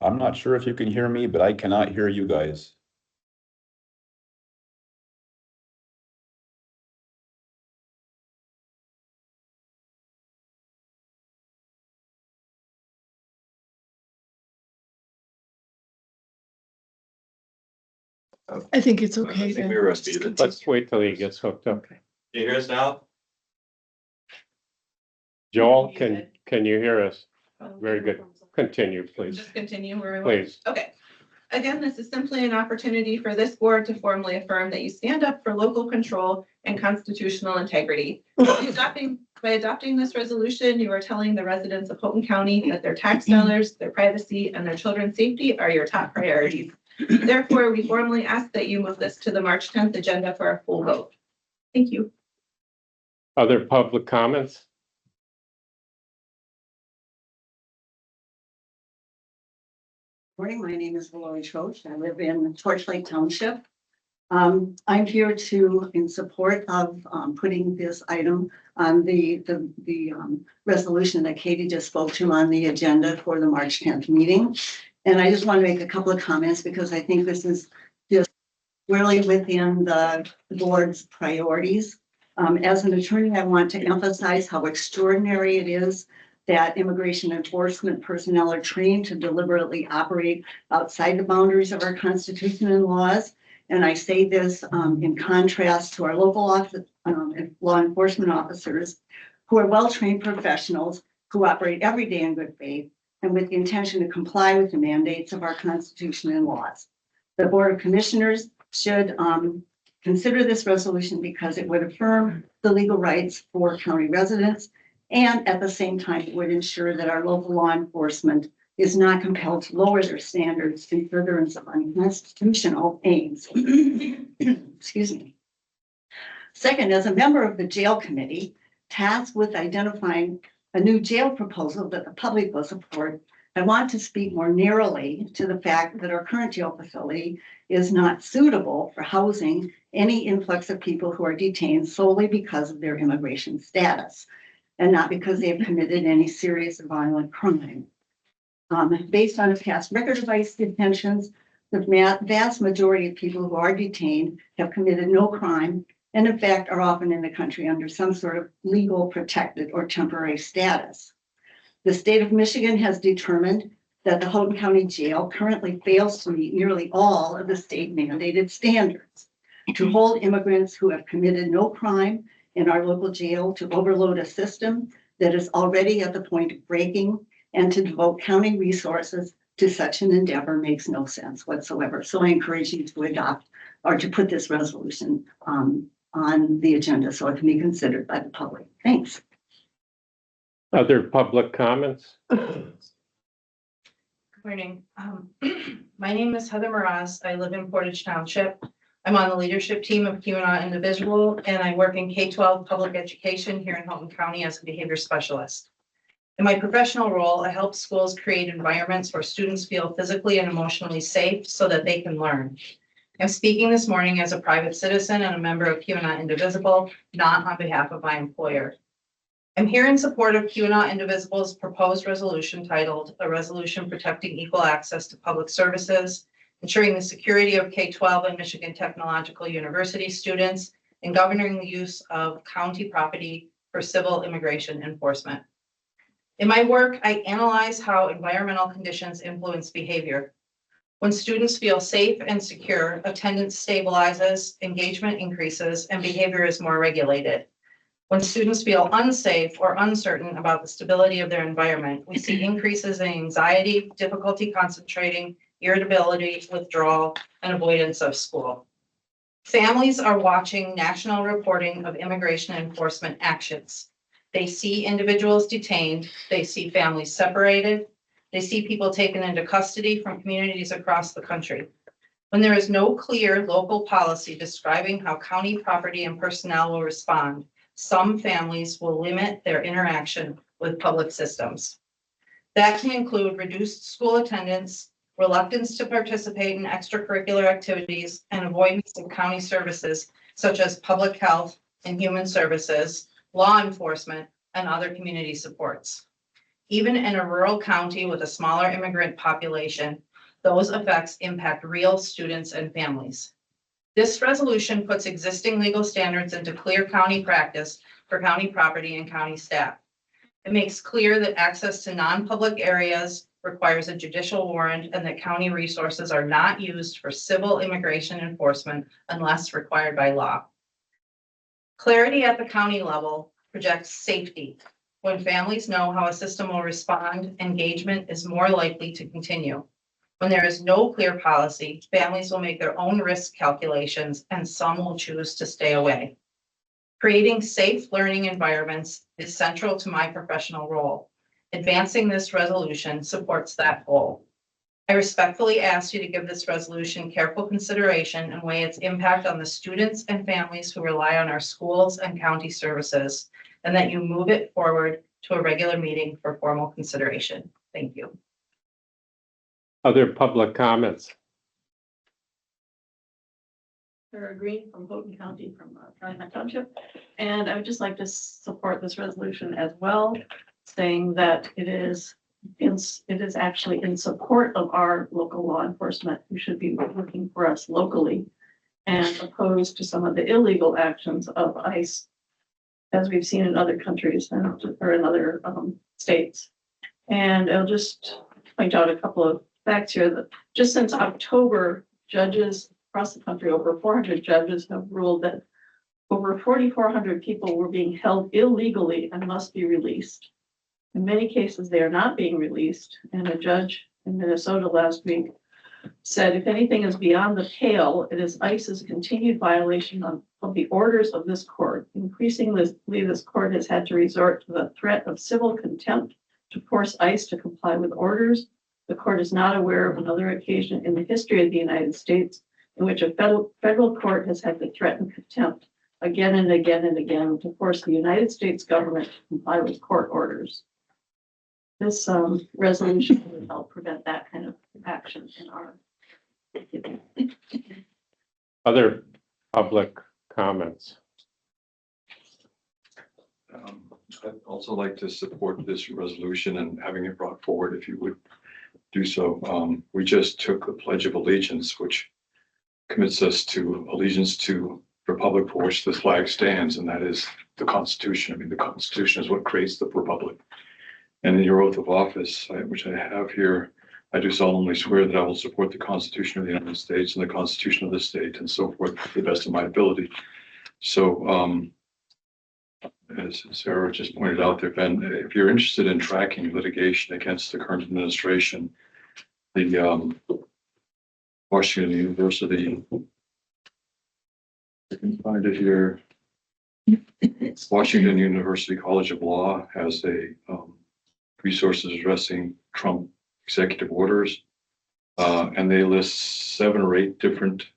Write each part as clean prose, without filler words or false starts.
I'm not sure if you can hear me, but I cannot hear you guys. I think it's okay. I think we were muted. Let's wait till he gets hooked up. Can you hear us now? Joel, can you hear us? Very good. Continue, please. Just continue where we were. Please. Okay. Again, this is simply an opportunity for this board to formally affirm that you stand up for local control and constitutional integrity. By adopting this resolution, you are telling the residents of Houghton County that their tax dollars, their privacy, and their children's safety are your top priorities. Therefore, we formally ask that you move this to the March 10th agenda for a full vote. Thank you. Other public comments? Morning, my name is Lori Troche. I live in Torch Lake Township. I'm here in support of putting this item on the resolution that Katie just spoke to on the agenda for the March 10th meeting. And I just want to make a couple of comments because I think this is just really within the board's priorities. As an attorney, I want to emphasize how extraordinary it is that immigration enforcement personnel are trained to deliberately operate outside the boundaries of our Constitution and laws. And I say this in contrast to our local law enforcement officers who are well-trained professionals who operate every day in good faith and with the intention to comply with the mandates of our Constitution and laws. The Board of Commissioners should consider this resolution because it would affirm the legal rights for county residents, and at the same time, it would ensure that our local law enforcement is not compelled to lower their standards in furtherance of unconstitutional aims. Excuse me. Second, as a member of the jail committee tasked with identifying a new jail proposal that the public will support, I want to speak more narrowly to the fact that our current jail facility is not suitable for housing any influx of people who are detained solely because of their immigration status and not because they have committed any serious or violent crime. Based on a past record of ICE detentions, the vast majority of people who are detained have committed no crime and in fact are often in the country under some sort of legal, protected, or temporary status. The state of Michigan has determined that the Houghton County Jail currently fails to meet nearly all of the state mandated standards. To hold immigrants who have committed no crime in our local jail, to overload a system that is already at the point of breaking, and to devote county resources to such an endeavor makes no sense whatsoever. So I encourage you to adopt or to put this resolution on the agenda so it can be considered by the public. Thanks. Other public comments? Good morning. My name is Heather Mraz. I live in Portage Township. I'm on the leadership team of Keweenaw Individual, and I work in K-12 public education here in Houghton County as a behavior specialist. In my professional role, I help schools create environments where students feel physically and emotionally safe so that they can learn. I'm speaking this morning as a private citizen and a member of Keweenaw Indivisible, not on behalf of my employer. I'm here in support of Keweenaw Indivisible's proposed resolution titled "A Resolution Protecting Equal Access to Public Services, Ensuring the Security of K-12 and Michigan Technological University Students, and Governing the Use of County Property for Civil Immigration Enforcement." In my work, I analyze how environmental conditions influence behavior. When students feel safe and secure, attendance stabilizes, engagement increases, and behavior is more regulated. When students feel unsafe or uncertain about the stability of their environment, we see increases in anxiety, difficulty concentrating, irritability, withdrawal, and avoidance of school. Families are watching national reporting of immigration enforcement actions. They see individuals detained, they see families separated, they see people taken into custody from communities across the country. When there is no clear local policy describing how county property and personnel will respond, some families will limit their interaction with public systems. That can include reduced school attendance, reluctance to participate in extracurricular activities, and avoidance of county services such as public health and human services, law enforcement, and other community supports. Even in a rural county with a smaller immigrant population, those effects impact real students and families. This resolution puts existing legal standards into clear county practice for county property and county staff. It makes clear that access to non-public areas requires a judicial warrant and that county resources are not used for civil immigration enforcement unless required by law. Clarity at the county level projects safety. When families know how a system will respond, engagement is more likely to continue. When there is no clear policy, families will make their own risk calculations and some will choose to stay away. Creating safe learning environments is central to my professional role. Advancing this resolution supports that goal. I respectfully ask you to give this resolution careful consideration and weigh its impact on the students and families who rely on our schools and county services, and that you move it forward to a regular meeting for formal consideration. Thank you. Other public comments? Sarah Green from Houghton County, from Calumet Township. And I would just like to support this resolution as well, saying that it is actually in support of our local law enforcement who should be working for us locally and opposed to some of the illegal actions of ICE, as we've seen in other countries or in other states. And I'll just point out a couple of facts here that just since October, judges across the country, over 400 judges have ruled that over 4,400 people were being held illegally and must be released. In many cases, they are not being released. And a judge in Minnesota last week said, if anything is beyond the pale, it is ICE's continued violation of the orders of this court. Increasingly, this court has had to resort to the threat of civil contempt to force ICE to comply with orders. The court is not aware of another occasion in the history of the United States in which a federal court has had to threaten contempt again and again and again to force the United States government to comply with court orders. This resolution will help prevent that kind of action in our. Other public comments? I'd also like to support this resolution and having it brought forward, if you would do so. We just took the Pledge of Allegiance, which commits us to allegiance to the republic for which the flag stands, and that is the Constitution. I mean, the Constitution is what creates the republic. And in your oath of office, which I have here, I do solemnly swear that I will support the Constitution of the United States and the Constitution of the state and so forth to the best of my ability. So, as Sarah just pointed out there, Ben, if you're interested in tracking litigation against the current administration, the Washington University, I can find it here. Washington University College of Law has a resources addressing Trump executive orders, and they list 7 or 8 different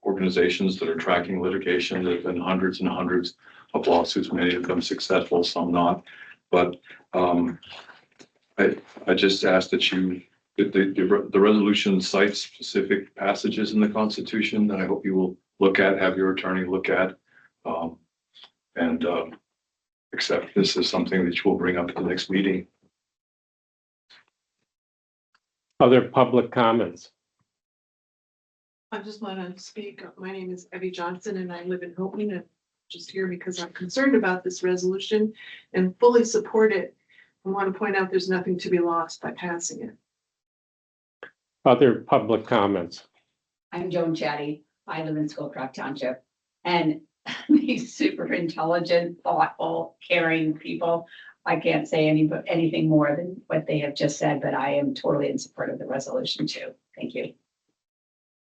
organizations that are tracking litigation. There have been hundreds and hundreds of lawsuits, many of them successful, some not. But I just ask that the resolution cites specific passages in the Constitution that I hope you will look at, have your attorney look at, and accept this as something that you will bring up at the next meeting. Other public comments? I just want to speak. My name is Evie Johnson and I live in Houghton, and just here because I'm concerned about this resolution and fully support it. I want to point out there's nothing to be lost by passing it. Other public comments? I'm Joan Chatty. I live in Schoolcraft Township, and these super intelligent, thoughtful, caring people. I can't say anything more than what they have just said, but I am totally in support of the resolution too. Thank you.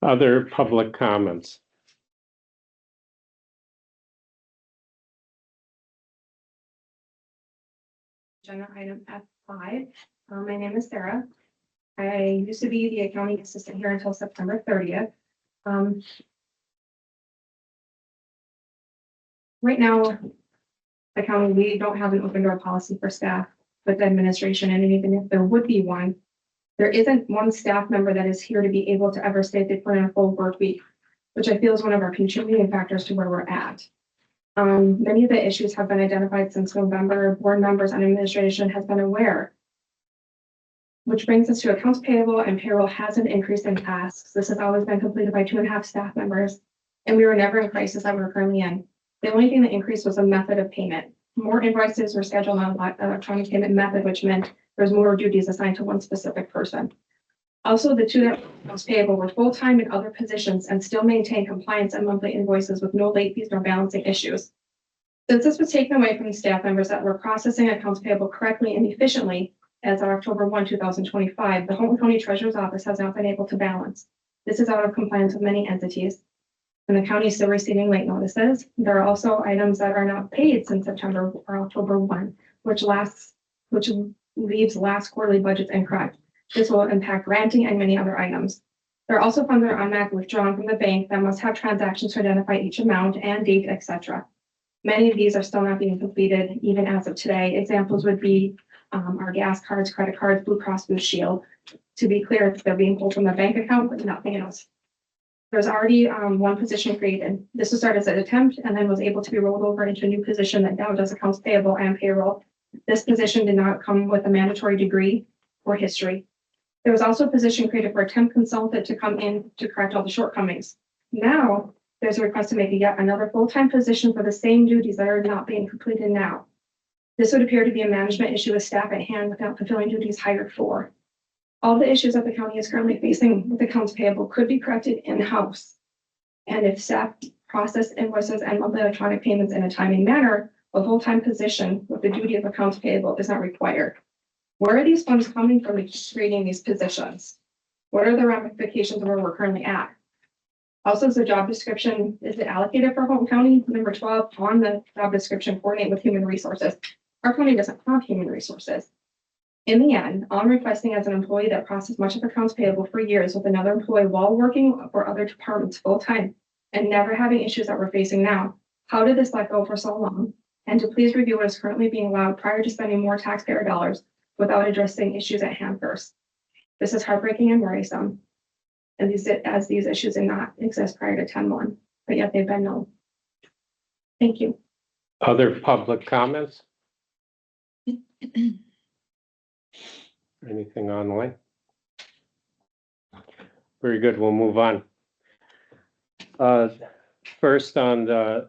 Other public comments? Agenda item F5. My name is Sarah. I used to be the accounting assistant here until September 30th. Right now, the county, we don't have an open door policy for staff with the administration, and even if there would be one, there isn't one staff member that is here to be able to ever say they put in a full work week, which I feel is one of our contributing factors to where we're at. Many of the issues have been identified since November. Board members and administration has been aware Which brings us to accounts payable and payroll hasn't increased in tasks. This has always been completed by 2.5 staff members. And we were never in crisis that we're currently in. The only thing that increased was a method of payment. More invoices were scheduled on electronic payment method, which meant there's more duties assigned to one specific person. Also, the two that accounts payable were full-time in other positions and still maintain compliance and monthly invoices with no late fees nor balancing issues. Since this was taken away from the staff members that were processing accounts payable correctly and efficiently as of October 1, 2025, the Holton County Treasurer's Office has not been able to balance. This is out of compliance with many entities. And the county is still receiving late notices. There are also items that are not paid since September or October 1, which leaves last quarterly budgets incorrect. This will impact granting and many other items. There are also funds that are automatically withdrawn from the bank that must have transactions to identify each amount and date, etc. Many of these are still not being completed even as of today. Examples would be our gas cards, credit cards, Blue Cross Blue Shield. To be clear, they're being pulled from the bank account, but nothing else. There's already one position created. This was started as an attempt and then was able to be rolled over into a new position that now does accounts payable and payroll. This position did not come with a mandatory degree or history. There was also a position created for a temp consultant to come in to correct all the shortcomings. Now, there's a request to make yet another full-time position for the same duties that are not being completed now. This would appear to be a management issue with staff at hand without fulfilling duties hired for. All the issues that the county is currently facing with accounts payable could be corrected in-house. And if staff process invoices and monthly electronic payments in a timely manner, a full-time position with the duty of accounts payable is not required. Where are these funds coming from to keep creating these positions? What are the ramifications of where we're currently at? Also, is the job description, is it allocated for Holton County? Number 12, on the job description, coordinate with human resources. Our county doesn't have human resources. In the end, I'm requesting as an employee that processed much of accounts payable for years with another employee while working for other departments full-time and never having issues that we're facing now. How did this let go for so long? And to please review what is currently being allowed prior to spending more taxpayer dollars without addressing issues at hand first. This is heartbreaking and worrisome. And these issues did not exist prior to 10/1, but yet they've been known. Thank you. Other public comments? Anything online? Very good, we'll move on. First on the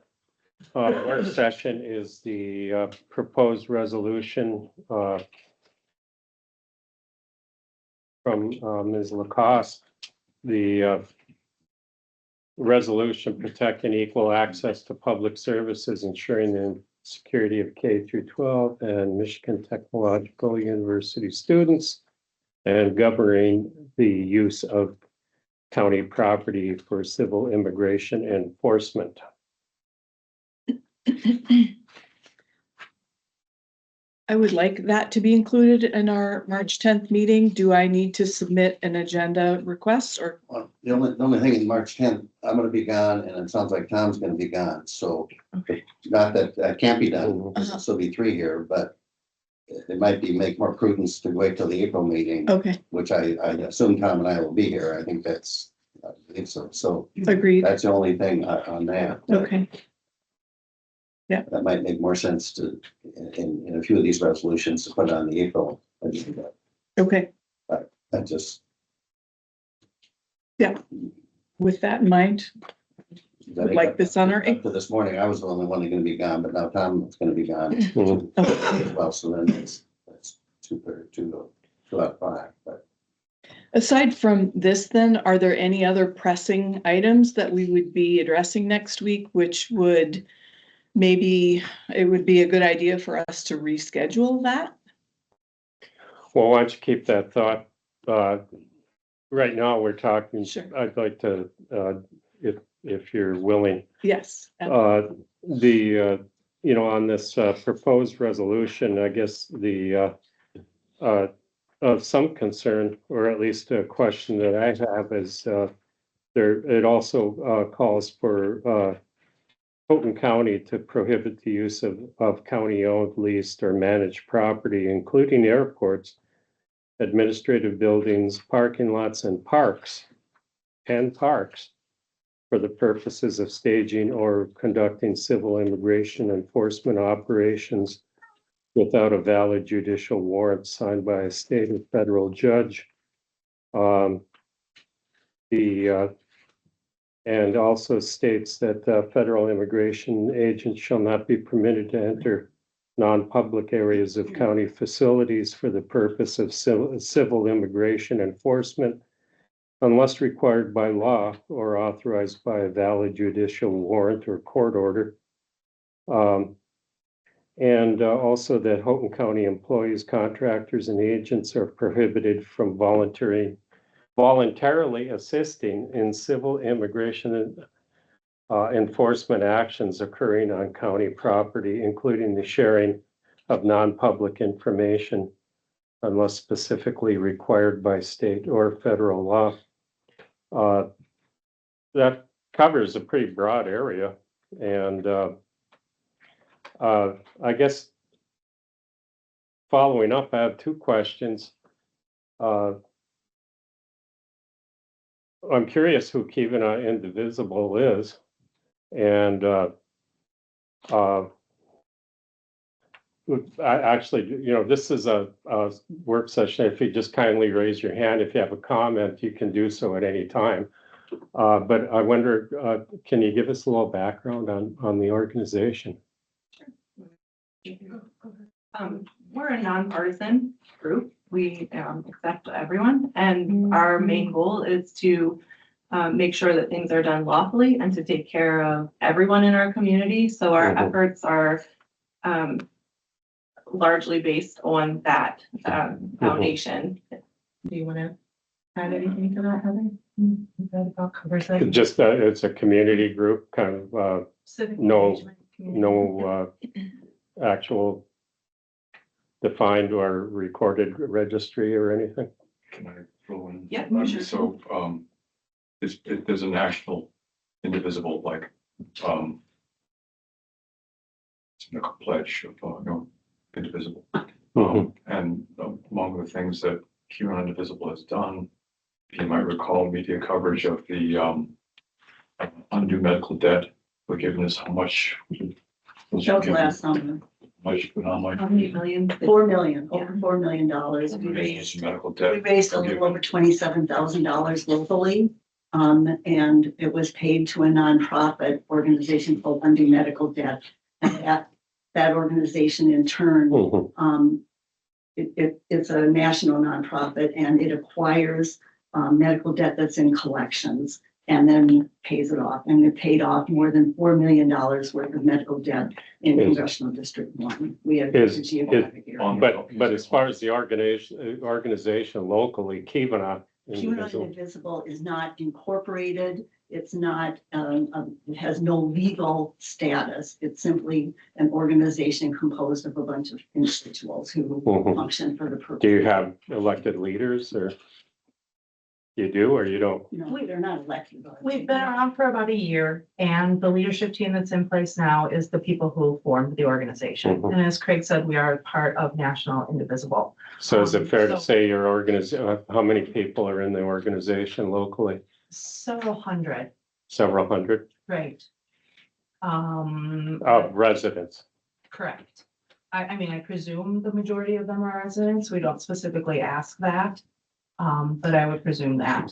work session is the proposed resolution from Ms. Lacoste. The resolution protecting equal access to public services, ensuring the security of K through 12 and Michigan Technological University students, and governing the use of county property for civil immigration enforcement. I would like that to be included in our March 10th meeting. Do I need to submit an agenda request or? Well, the only thing is March 10th, I'm gonna be gone and it sounds like Tom's gonna be gone, so. Okay. Not that that can't be done, there'll still be 3 here, but it might make more prudence to wait till the April meeting, Okay, which I assume Tom and I will be here. I think so. So agreed. that's the only thing on that. Okay, That might make more sense to, in a few of these resolutions, to put on the April agenda. okay. I just. With that in mind, would like this on our, Up to this morning, I was the only one that's gonna be gone, but now Tom's gonna be gone Mhm. as well, so then that's 2 out of 5, but. aside from this, then, are there any other pressing items that we would be addressing next week, which would maybe it would be a good idea for us to reschedule that? Well, why don't you keep that thought? Right now, we're talking, Sure. I'd like to, if you're willing, Yes. on this proposed resolution, I guess of some concern, or at least a question that I have is it also calls for Fulton County to prohibit the use of county-owned, leased, or managed property, including airports, administrative buildings, parking lots, and parks, for the purposes of staging or conducting civil immigration enforcement operations without a valid judicial warrant signed by a state or federal judge. And also states that federal immigration agents shall not be permitted to enter non-public areas of county facilities for the purpose of civil immigration enforcement unless required by law or authorized by a valid judicial warrant or court order. And also that Houghton County employees, contractors, and agents are prohibited from voluntarily assisting in civil immigration enforcement actions occurring on county property, including the sharing of non-public information unless specifically required by state or federal law. That covers a pretty broad area. And I guess following up, I have two questions. I'm curious who Kevina Indivisible is. And this is a work session. If you just kindly raise your hand, if you have a comment, you can do so at any time. But I wonder, can you give us a little background on the organization? We're a nonpartisan group. We accept everyone, and our main goal is to make sure that things are done lawfully and to take care of everyone in our community. So our efforts are largely based on that foundation. Do you want to add anything to that, Heather? That about covers it. Just it's a community group, kind of Civic no engagement community. actual defined or recorded registry or anything. Can I throw in? Yeah, sure. So, there's a national indivisible, like, it's like a pledge of, indivisible. And among the things that Human Indivisible has done, you might recall media coverage of the, undue medical debt, forgiveness, how much. That was last summer. Much, but not like. How many million? $4 million, over $4 million. We Medical raised debt. a little over $27,000 locally. And it was paid to a nonprofit organization called Undue Medical Debt. And that organization in turn, it's a national nonprofit, and it acquires medical debt that's in collections and then pays it off. And it paid off more than $4 million worth of medical debt in Congressional District 1. We have a geographic area. But as far as the organization locally, Kevina Human Indivisible is not incorporated. It's not, it has no legal status. It's simply an organization composed of a bunch of individuals who function for the purpose. Do you have elected leaders, or you do, or you don't? No, they're not elected. We've been around for about a year, and the leadership team that's in place now is the people who formed the organization. And as Craig said, we are part of National Indivisible. So is it fair to say your organization, how many people are in the organization locally? Several hundred, Several hundred right? residents. Correct. I mean, I presume the majority of them are residents. We don't specifically ask that. But I would presume that.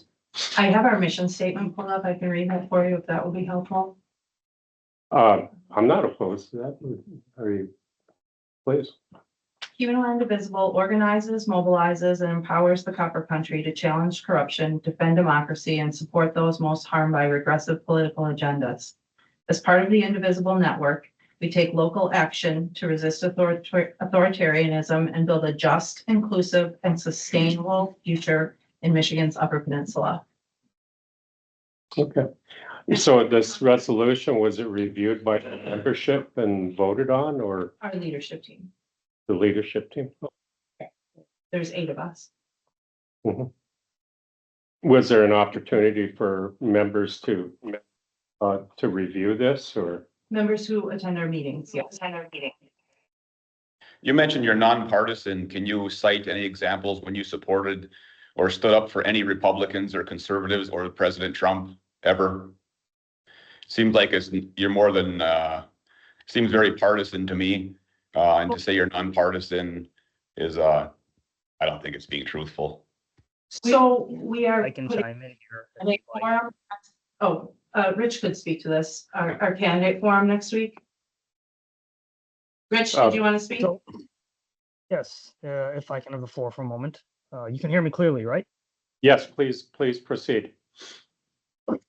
I have our mission statement pulled up. I can read that for you if that would be helpful. I'm not opposed to that. Are you? Please. Human Indivisible organizes, mobilizes, and empowers the copper country to challenge corruption, defend democracy, and support those most harmed by regressive political agendas. As part of the Indivisible network, we take local action to resist authoritarianism and build a just, inclusive, and sustainable future in Michigan's Upper Peninsula. Okay. So this resolution, was it reviewed by the membership and voted on, or Our leadership team. the leadership team? There's 8 of us. Was there an opportunity for members to review this, or? Members who attend our meetings, yes. You mentioned you're nonpartisan. Can you cite any examples when you supported or stood up for any Republicans or conservatives or President Trump ever? Seems like you're more than, seems very partisan to me. And to say you're nonpartisan is, I don't think it's being truthful. So we are I can putting chime in here. a forum. Oh, Rich could speak to this, our candidate forum next week. Rich, did you want to speak? So, yes, if I can have the floor for a moment. You can hear me clearly, right? Yes, please proceed.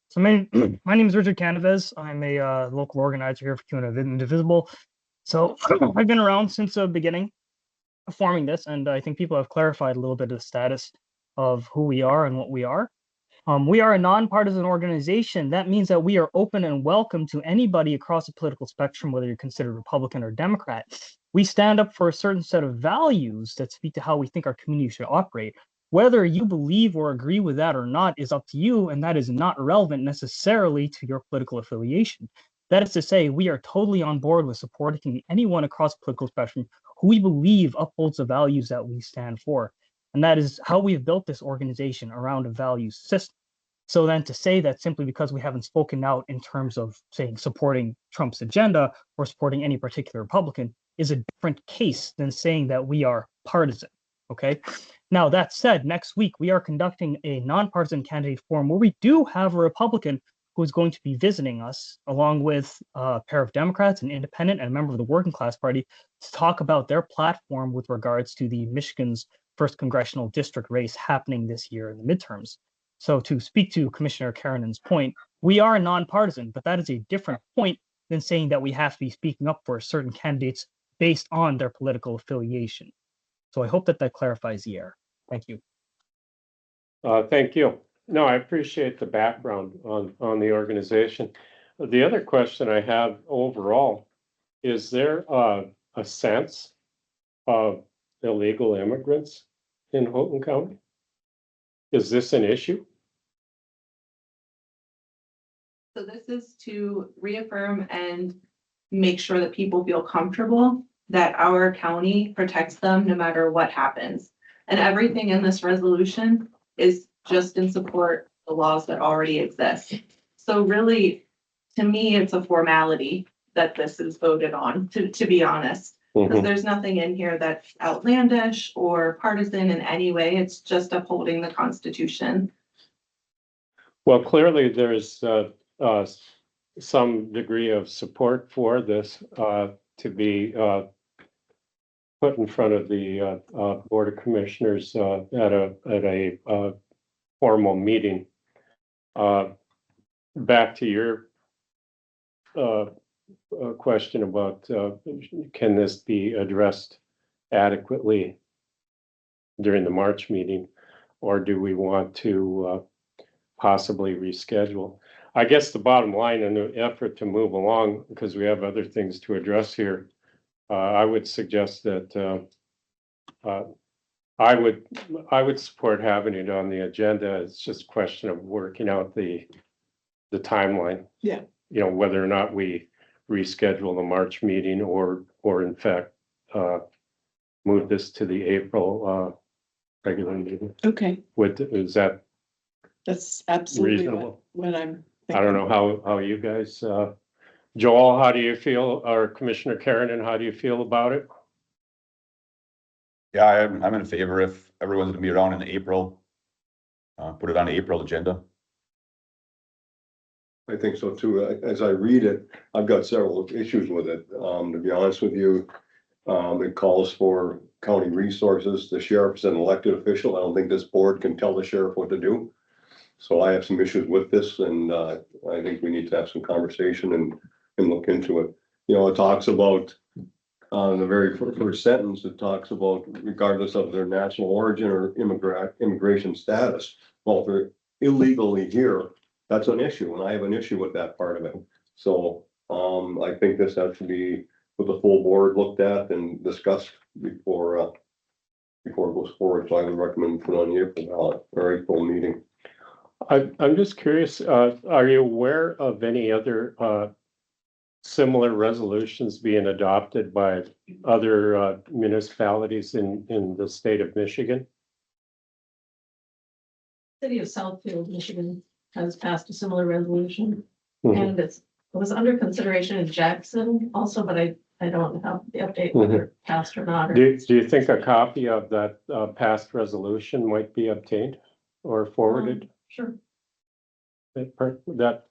So my name is Richard Canavez. I'm a local organizer here for QAnon Indivisible. So I've been around since the beginning of forming this, and I think people have clarified a little bit of the status of who we are and what we are. We are a nonpartisan organization. That means that we are open and welcome to anybody across the political spectrum, whether you're considered Republican or Democrat. We stand up for a certain set of values that speak to how we think our community should operate. Whether you believe or agree with that or not is up to you, and that is not relevant necessarily to your political affiliation. That is to say, we are totally on board with supporting anyone across the political spectrum who we believe upholds the values that we stand for. And that is how we have built this organization around a values system. So then to say that simply because we haven't spoken out in terms of saying supporting Trump's agenda or supporting any particular Republican is a different case than saying that we are partisan. Okay. Now, that said, next week we are conducting a nonpartisan candidate forum where we do have a Republican who is going to be visiting us, along with a pair of Democrats, an independent, and a member of the Working Class Party, to talk about their platform with regards to the Michigan's first congressional district race happening this year in the midterms. So to speak to Commissioner Karenan's point, we are nonpartisan, but that is a different point than saying that we have to be speaking up for certain candidates based on their political affiliation. So I hope that that clarifies the error. Thank you. Thank you. No, I appreciate the background on the organization. The other question I have overall, is there a sense of illegal immigrants in Houghton County? Is this an issue? So this is to reaffirm and make sure that people feel comfortable that our county protects them no matter what happens. And everything in this resolution is just in support of the laws that already exist. So really, to me, it's a formality that this is voted on, to be honest. Because there's nothing in here that's outlandish or partisan in any way. It's just upholding the Constitution. Well, clearly there's some degree of support for this to be put in front of the Board of Commissioners at a formal meeting. Back to your question about can this be addressed adequately during the March meeting, or do we want to possibly reschedule? I guess the bottom line in the effort to move along, because we have other things to address here, I would suggest that I would support having it on the agenda. It's just a question of working out the timeline. Yeah. You know, whether or not we reschedule the March meeting or in fact move this to the April regular meeting. Okay, Is that that's absolutely reasonable? what I'm I don't thinking. know how you guys, Joel, how do you feel, or Commissioner Karen, and how do you feel about it? Yeah, I'm in favor if everyone's gonna be around in April. Put it on the April agenda. I think so too. As I read it, I've got several issues with it. To be honest with you, it calls for county resources. The sheriff is an elected official. I don't think this board can tell the sheriff what to do. So I have some issues with this, and I think we need to have some conversation and look into it. You know, it talks about the very first sentence, it talks about regardless of their national origin or immigration status. Well, if they're illegally here, that's an issue, and I have an issue with that part of it. So I think this has to be with the full board looked at and discussed before it goes forward. So I would recommend put on the April ballot or April meeting. I'm just curious, are you aware of any other similar resolutions being adopted by other municipalities in the state of Michigan? City of Southfield, Michigan has passed a similar resolution. Mhm. And it was under consideration in Jackson also, but I I don't have the update whether it passed or not. or- Do you think a copy of that past resolution might be obtained or forwarded? Sure. That,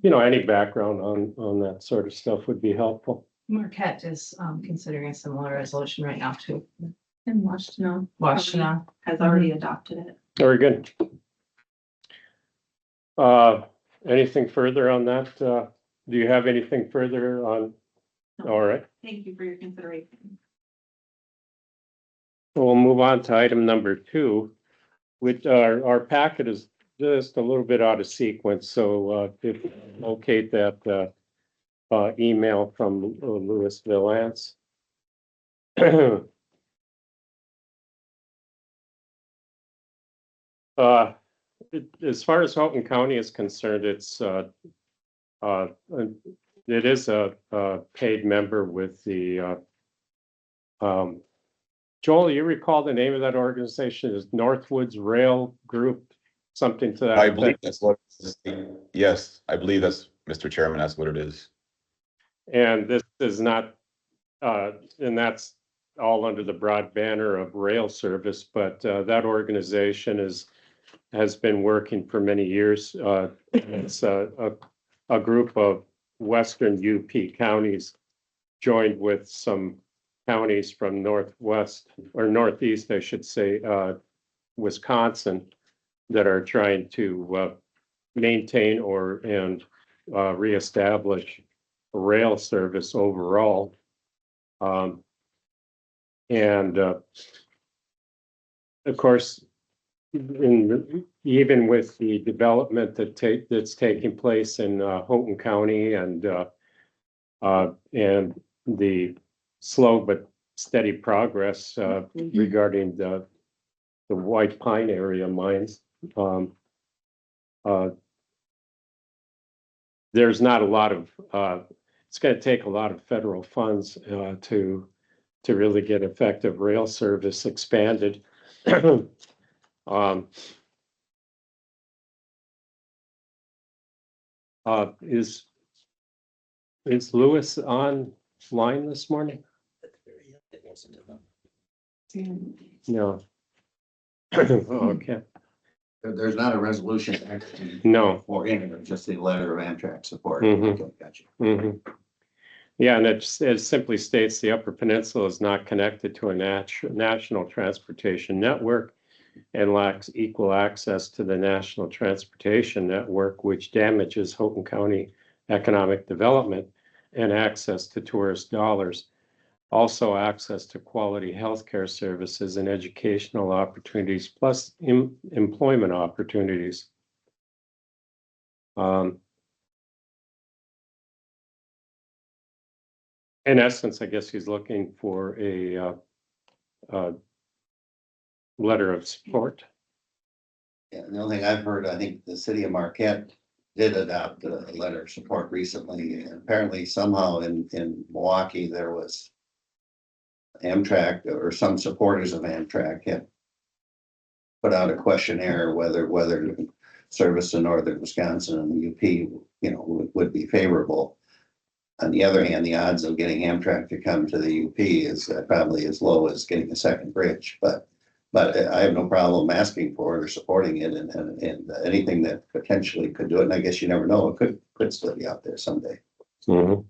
any background on that sort of stuff would be helpful. Marquette is considering a similar resolution right now too. And Washington Washington. has already adopted it. Very good. Anything further on that? Do you have anything further on? All right. Thank you for your consideration. We'll move on to item number 2, which our packet is just a little bit out of sequence. So if you locate that email from Louis Villance. As far as Halton County is concerned, it is a paid member with the Joel, you recall the name of that organization is Northwoods Rail Group, something to that I believe effect. that's what, yes, I believe that's, Mr. Chairman, that's what it is. And this is not, and that's all under the broad banner of rail service, but that organization has been working for many years. It's a group of Western UP counties joined with some counties from Northwest or Northeast, I should say, Wisconsin, that are trying to maintain and reestablish rail service overall. And of course, even with the development that's taking place in Houghton County and the slow but steady progress regarding the White Pine area mines. There's not a lot of, it's going to take a lot of federal funds to really get effective rail service expanded. Is Louis online this morning? No. Okay. There's not a resolution actually No. for it, just the letter of Amtrak support. Mhm. Okay, gotcha. Yeah, and it simply states the Upper Peninsula is not connected to a national transportation network and lacks equal access to the national transportation network, which damages Houghton County economic development and access to tourist dollars. Also access to quality healthcare services and educational opportunities, plus employment opportunities. In essence, I guess he's looking for a letter of support. Yeah, the only thing I've heard, I think the city of Marquette did adopt a letter of support recently. And apparently somehow in Milwaukee, there was Amtrak or some supporters of Amtrak had put out a questionnaire whether service to northern Wisconsin and the UP, would be favorable. On the other hand, the odds of getting Amtrak to come to the UP is probably as low as getting a second bridge, but I have no problem asking for it or supporting it and anything that potentially could do it. And I guess you never know, it could still be out there someday. Mm-hmm.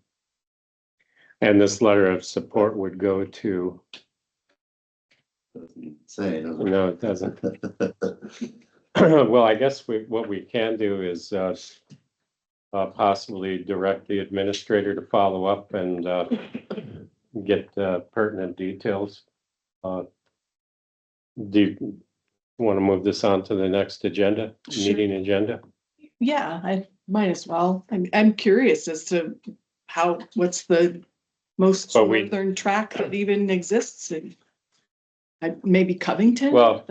And this letter of support would go to. Doesn't say, doesn't it? No, it doesn't. Well, I guess what we can do is possibly direct the administrator to follow up and get pertinent details. Do you want to move this on to the next agenda, meeting agenda? Yeah, I might as well. I'm curious as to what's the most But we- northern track that even exists in maybe Covington? Well-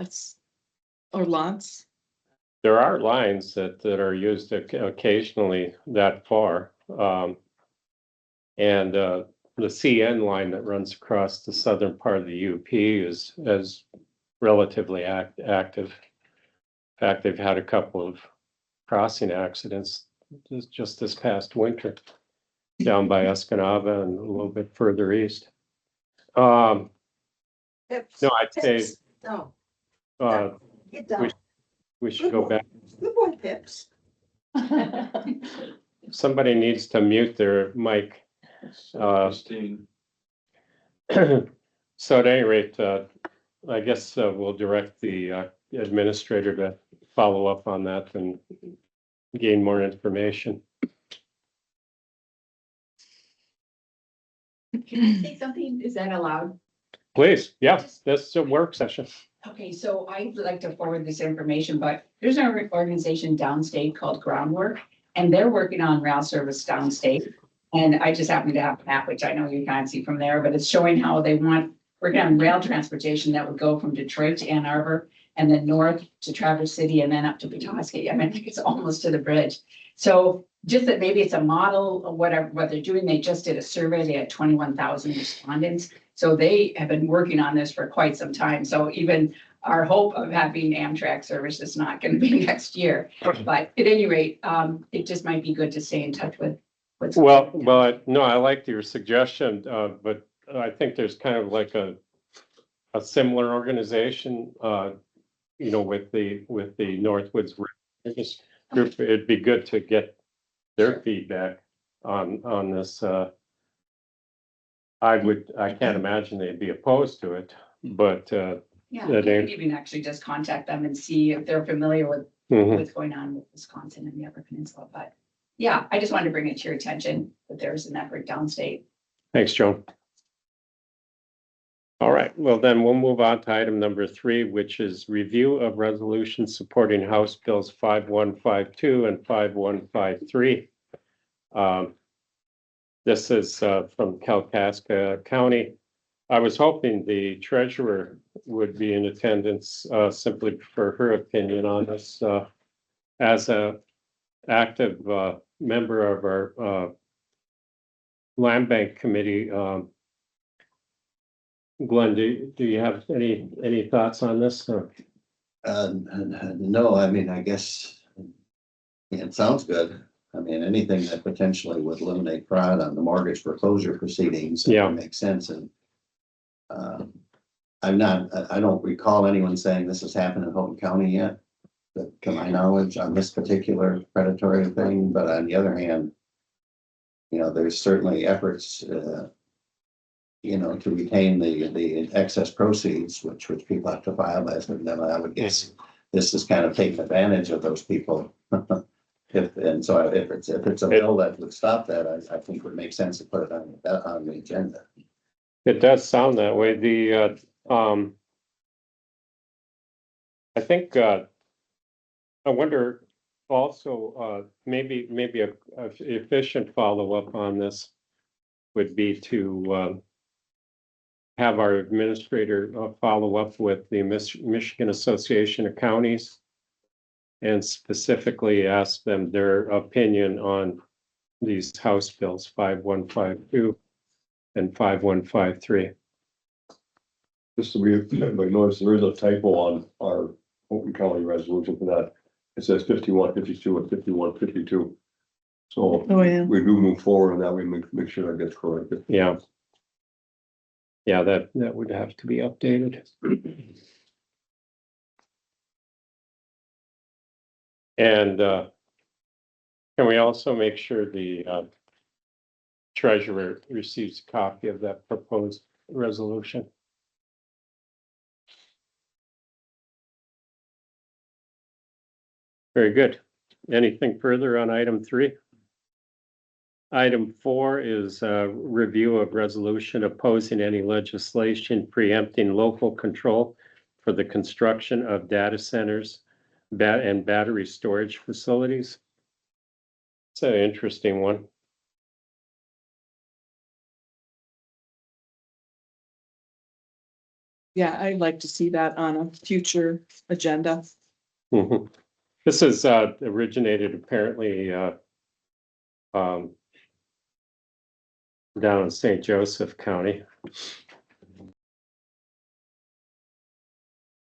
Or Lance. There are lines that are used occasionally that far. And the CN line that runs across the southern part of the UP is relatively active. In fact, they've had a couple of crossing accidents just this past winter. down by Escanaba and a little bit further east. Pips, No, I'd say, Pips. No, get we, down. we should go back. Good boy, Pips. Somebody needs to mute their mic. Christine, So at any rate, I guess we'll direct the administrator to follow up on that and gain more information. Can I say something? Is that allowed? Please, yeah, that's a work session. Okay, so I'd like to forward this information, but there's an organization downstate called Groundwork, and they're working on rail service downstate. And I just happen to have a map, which I know you can't see from there, but it's showing how they want, working on rail transportation that would go from Detroit to Ann Arbor and then north to Traverse City and then up to Petoskey. I mean, I think it's almost to the bridge. So just that maybe it's a model of whatever, what they're doing. They just did a survey. They had 21,000 respondents. So they have been working on this for quite some time. So even our hope of having Amtrak service is not going to be next year. But at any rate, it just might be good to stay in touch with what's. Well, no, I liked your suggestion, but I think there's kind of like a similar organization, you know, with the Northwoods group. It'd be good to get their feedback on this. I can't imagine they'd be opposed to it, but Yeah, that you ain't- could even actually just contact them and see if they're familiar with mhm. what's going on with Wisconsin and the Upper Peninsula. But yeah, I just wanted to bring it to your attention that there's an effort downstate. Thanks, Joan. All right, well, then we'll move on to item number 3, which is review of resolution supporting House Bills 5152 and 5153. This is from Kalkaska County. I was hoping the treasurer would be in attendance simply for her opinion on this. As a active member of our land bank committee, Glenn, do you have any thoughts on this? No, I mean, I guess it sounds good. I mean, anything that potentially would eliminate fraud on the mortgage foreclosure proceedings. Yeah. Makes sense. And I don't recall anyone saying this has happened in Houghton County yet, to my knowledge, on this particular predatory thing. But on the other hand, you know, there's certainly efforts, you know, to retain the excess proceeds, which people have to file by. So then I would guess this is kind of taking advantage of those people. If it's a bill that would stop that, I think would make sense to put it on the agenda. It does sound that way. I think, I wonder also, maybe a efficient follow-up on this would be to have our administrator follow up with the Michigan Association of Counties and specifically ask them their opinion on these House bills 5152 and 5153. Just so we notice there is a typo on our Houghton County resolution for that. It says 5152 and 5152. So Oh, yeah. we do move forward and that we make sure that gets corrected. Yeah. Yeah, that would have to be updated. And can we also make sure the treasurer receives a copy of that proposed resolution? Very good. Anything further on item 3? Item 4 is a review of resolution opposing any legislation preempting local control for the construction of data centers and battery storage facilities. It's an interesting one. Yeah, I'd like to see that on a future agenda. Mhm. This is originated apparently down in St. Joseph County.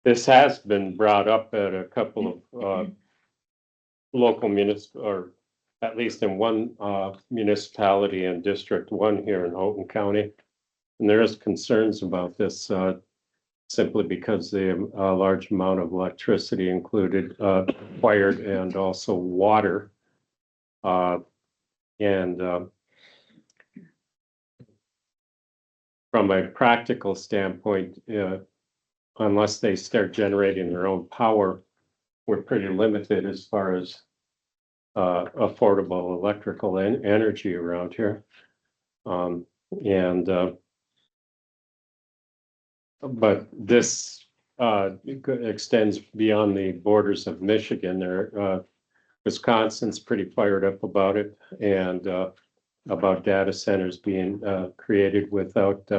This has been brought up at a couple of local municipal or at least in one municipality in District 1 here in Houghton County. And there is concerns about this simply because the large amount of electricity included required and also water. From a practical standpoint, unless they start generating their own power, we're pretty limited as far as affordable electrical energy around here. But this extends beyond the borders of Michigan. There, Wisconsin's pretty fired up about it, and about data centers being created without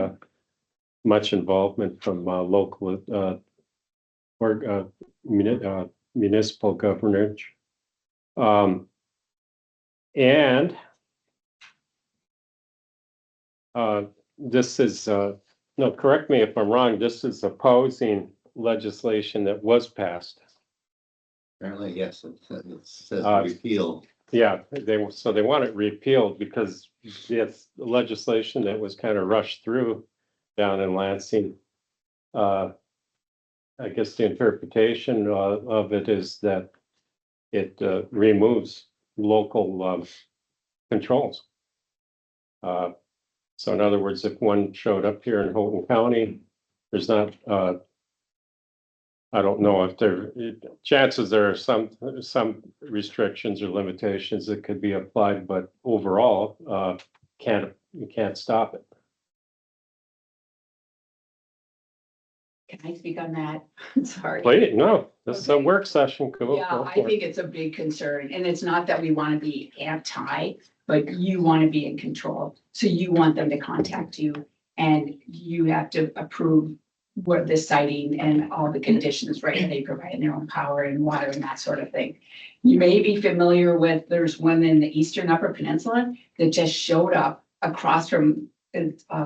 much involvement from local or municipal governance. This is no, correct me if I'm wrong, this is opposing legislation that was passed. Apparently, yes, it says repeal. Yeah, they want it repealed because it's legislation that was kind of rushed through down in Lansing. I guess the interpretation of it is that it removes local controls. So in other words, if one showed up here in Houghton County, there's not, I don't know if chances there are some restrictions or limitations that could be applied, but overall, you can't stop it. Can I speak on that? Sorry. Wait, no, this is a Okay. work session. Go Yeah, for I it. think it's a big concern, and it's not that we want to be anti, but you want to be in control. So you want them to contact you, and you have to approve what the siting and all the conditions, right? They provide their own power and water and that sort of thing. You may be familiar with, there's one in the Eastern Upper Peninsula that just showed up across from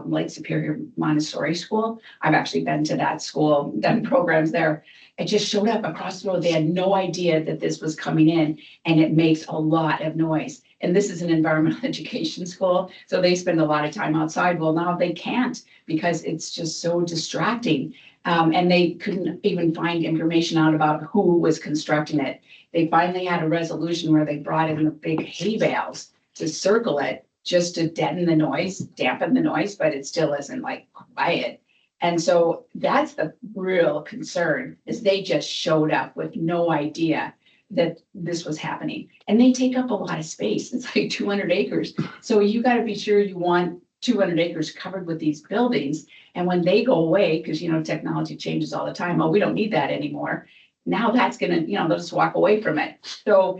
Lake Superior Montessori School. I've actually been to that school, done programs there. It just showed up across the road. They had no idea that this was coming in, and it makes a lot of noise. And this is an environmental education school, so they spend a lot of time outside. Well, now they can't because it's just so distracting. And they couldn't even find information out about who was constructing it. They finally had a resolution where they brought in the big hay bales to circle it just to deaden the noise, dampen the noise, but it still isn't like quiet. And so that's the real concern, is they just showed up with no idea that this was happening. And they take up a lot of space. It's like 200 acres. So you got to be sure you want 200 acres covered with these buildings. And when they go away, because, you know, technology changes all the time. Oh, we don't need that anymore. Now that's going to, you know, they'll just walk away from it. So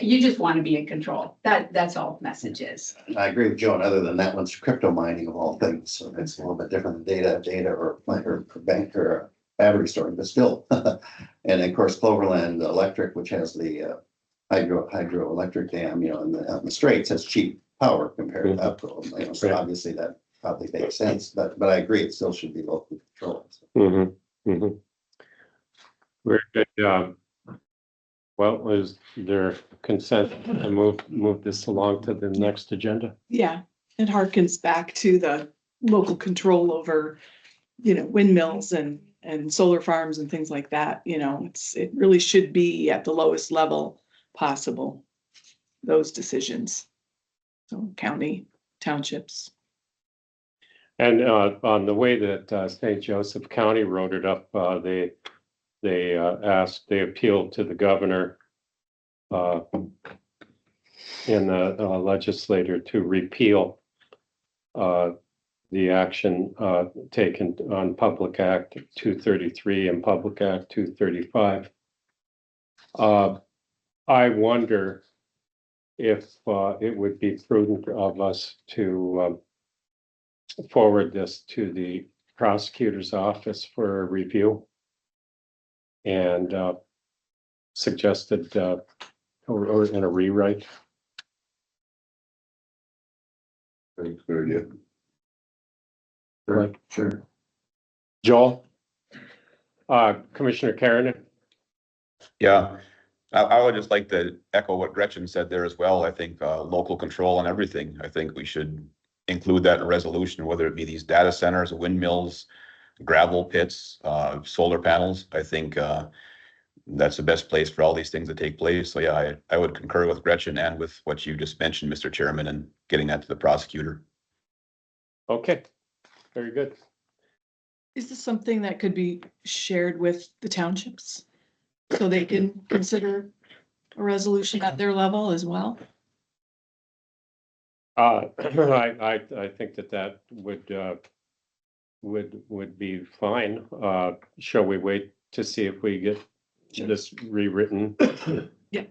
you just want to be in control. That's all the message is. I agree with Joan. Other than that one's crypto mining of all things. So it's a little bit different than data or bank or battery storing, but still. And of course, Cloverland Electric, which has the hydroelectric dam, you know, in the straits, has cheap power compared to Upco. You know, so obviously that probably makes sense, but I agree, it still should be local control. So. Very good. Well, is there consent to move this along to the next agenda? Yeah, it harkens back to the local control over, you know, windmills and solar farms and things like that. You know, it really should be at the lowest level possible, those decisions. So county, townships. And on the way that St. Joseph County wrote it up, they appealed to the governor and the legislator to repeal the action taken on Public Act 233 and Public Act 235. I wonder if it would be prudent of us to forward this to the prosecutor's office for review, and suggested or in a rewrite. Very good. Right. Sure. Joel? Commissioner Karen? Yeah, I would just like to echo what Gretchen said there as well. I think, local control on everything. I think we should include that in a resolution, whether it be these data centers, windmills, gravel pits, solar panels. I think, that's the best place for all these things to take place. So yeah, I would concur with Gretchen and with what you just mentioned, Mr. Chairman, and getting that to the prosecutor. Okay, very good. Is this something that could be shared with the townships? So they can consider a resolution at their level as well? I think that would be fine. Shall we wait to see if we get this rewritten? Yeah.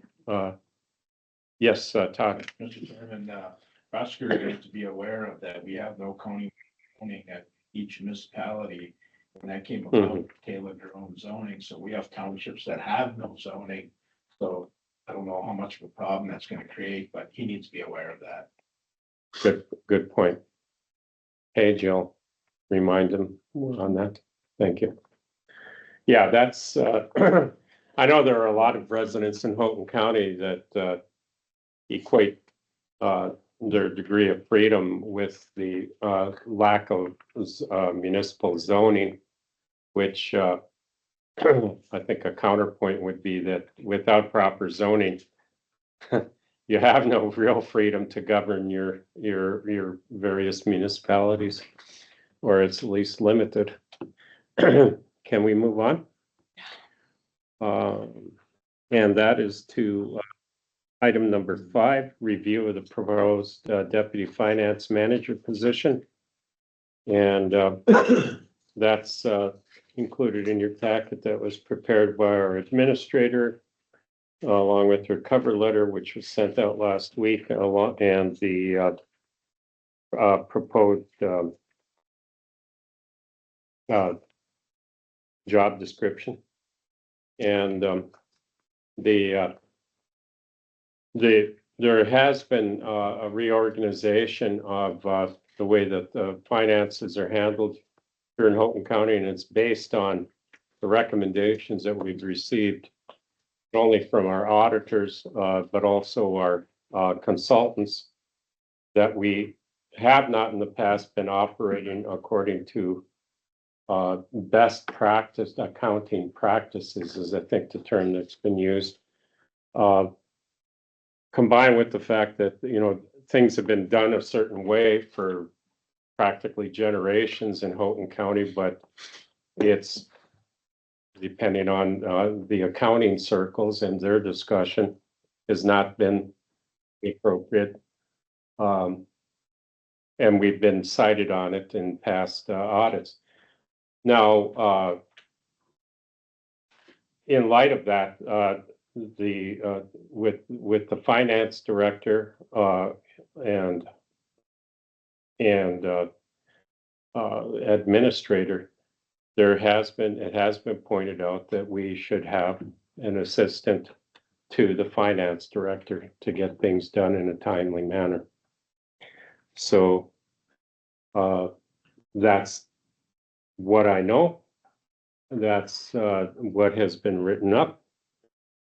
Yes, Todd. Mr. Chairman, prosecutor needs to be aware of that. We have no zoning at each municipality. When that came about, tailored their own zoning. So we have townships that have no zoning. So I don't know how much of a problem that's going to create, but he needs to be aware of that. Good point. Hey, Jill, remind him on that. Thank you. Yeah, that's, I know there are a lot of residents in Houghton County that equate their degree of freedom with the lack of municipal zoning, which I think a counterpoint would be that without proper zoning, you have no real freedom to govern your various municipalities, or it's at least limited. Can we move on? And that is to item number 5, review of the proposed deputy finance manager position. And that's included in your packet that was prepared by our administrator, along with her cover letter, which was sent out last week, and the proposed job description. And there has been a reorganization of the way that the finances are handled here in Houghton County, and it's based on the recommendations that we've received, not only from our auditors, but also our consultants, that we have not in the past been operating according to best practice accounting practices, is I think the term that's been used. Combined with the fact that, things have been done a certain way for practically generations in Houghton County, but it's depending on the accounting circles and their discussion has not been appropriate. And we've been cited on it in past audits. Now, in light of that, with the finance director and administrator, it has been pointed out that we should have an assistant to the finance director to get things done in a timely manner. So that's what I know. That's what has been written up.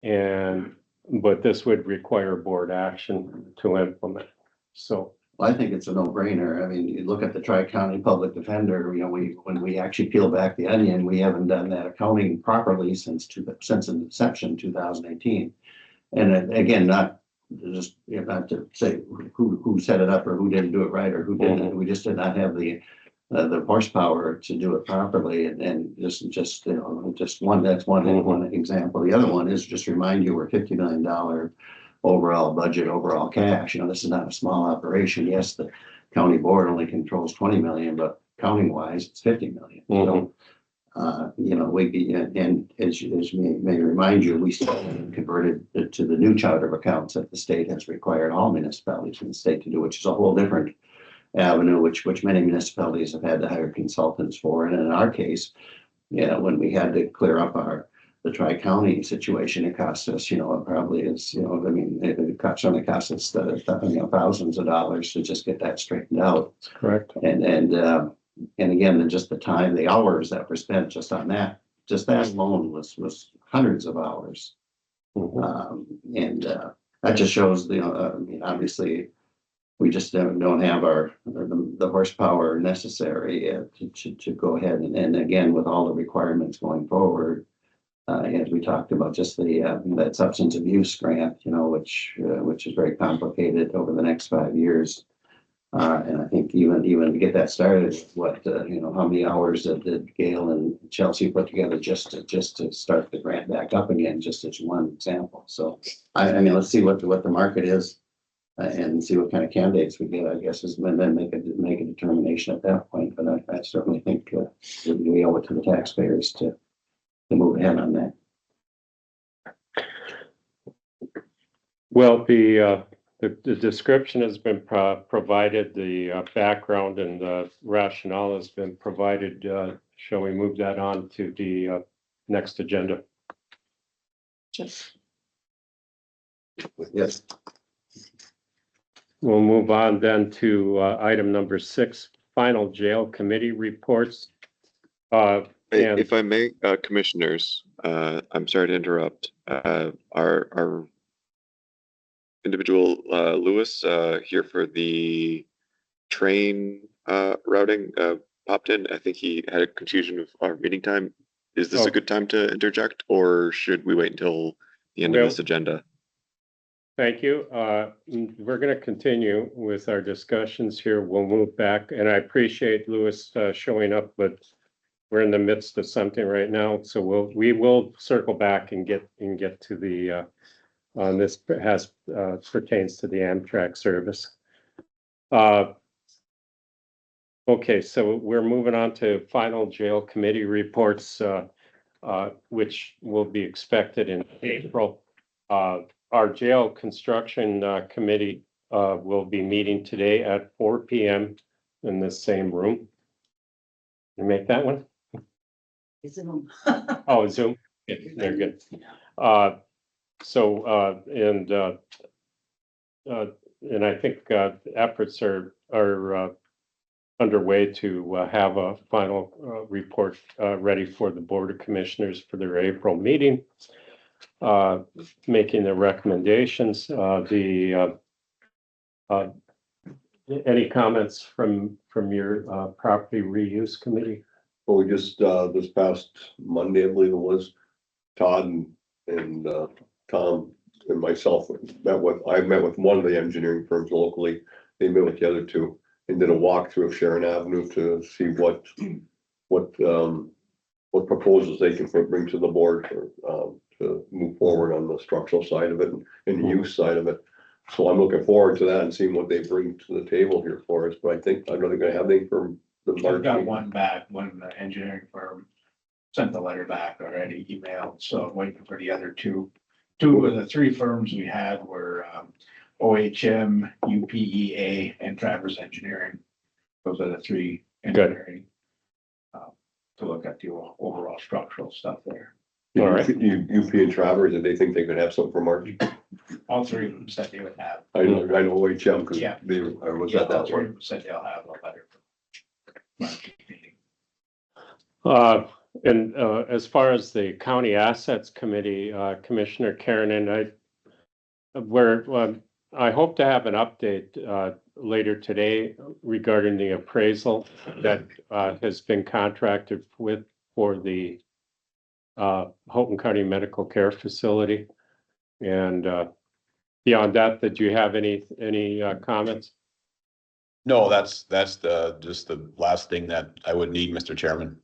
But this would require board action to implement. So Well, I think it's a no-brainer. I mean, you look at the Tri-County Public Defender, when we actually peel back the onion, we haven't done that accounting properly since inception, 2018. And again, not to say who set it up or who didn't do it right or who didn't. We just did not have the horsepower to do it properly. And just one, that's one example. The other one is just remind you, we're $50 million overall budget, overall cash. This is not a small operation. Yes, the county board only controls 20 million, but counting wise, it's 50 million. So, and as may remind you, we still haven't converted to the new charter of accounts that the state has required all municipalities in the state to do, which is a whole different avenue, which many municipalities have had to hire consultants for. And in our case, when we had to clear up the Tri-County situation, it cost us, it probably is, it certainly cost us thousands of dollars to just get that straightened out. correct. And again, just the time, the hours that were spent just on that alone was hundreds of hours. And that just shows, I mean, obviously, we just don't have the horsepower necessary to go ahead and again, with all the requirements going forward. As we talked about, just that substance abuse grant, which is very complicated over the next 5 years. And I think even to get that started, how many hours did Gail and Chelsea put together just to start the grant back up again, just as one example. So I mean, let's see what the market is and see what kind of candidates we get, I guess, and then make a determination at that point. But I certainly think we owe it to the taxpayers to move ahead on that. Well, the description has been provided, the background and the rationale has been provided. Shall we move that on to the next agenda? Just Yes. We'll move on then to item number 6, final jail committee reports. And If I may, commissioners, I'm sorry to interrupt. Our individual Lewis here for the train routing popped in. I think he had a confusion of our meeting time. Is this a good time to interject, or should we wait until the end of this agenda? Thank you. We're going to continue with our discussions here. We'll move back, and I appreciate Lewis showing up, but we're in the midst of something right now, so we will circle back and get to the this pertains to the Amtrak service. Okay, so we're moving on to final jail committee reports, which will be expected in April. Our jail construction committee will be meeting today at 4 p.m. in the same room. You make that one? Zoom. Oh, Zoom. Yeah, they're good. And I think efforts are underway to have a final report ready for the Board of Commissioners for their April meeting, making the recommendations. Any comments from your property reuse committee? Well, we just, this past Monday, I believe it was, Todd and Tom and myself I met with one of the engineering firms locally. They met with the other two and did a walkthrough of Sharon Avenue to see what proposals they can bring to the board to move forward on the structural side of it and the use side of it. So I'm looking forward to that and seeing what they bring to the table here for us. But I think I'm really gonna have anything from the I've got one back, one engineering firm sent the letter back already, emailed, so I'm waiting for the other two. Two of the three firms we had were OHM, UPEA, and Travers Engineering. Those are the three engineering to look at the overall structural stuff there. All right. UP and Travers, and they think they could have something for March. All three of them said they would have. I know OHM because Yeah. they was Yeah, at all that three one. of them said they'll have a letter. And as far as the County Assets Committee, Commissioner Karen and I hope to have an update later today regarding the appraisal that has been contracted with for the Houghton County Medical Care Facility. And beyond that, did you have any comments? No, that's just the last thing that I would need, Mr. Chairman.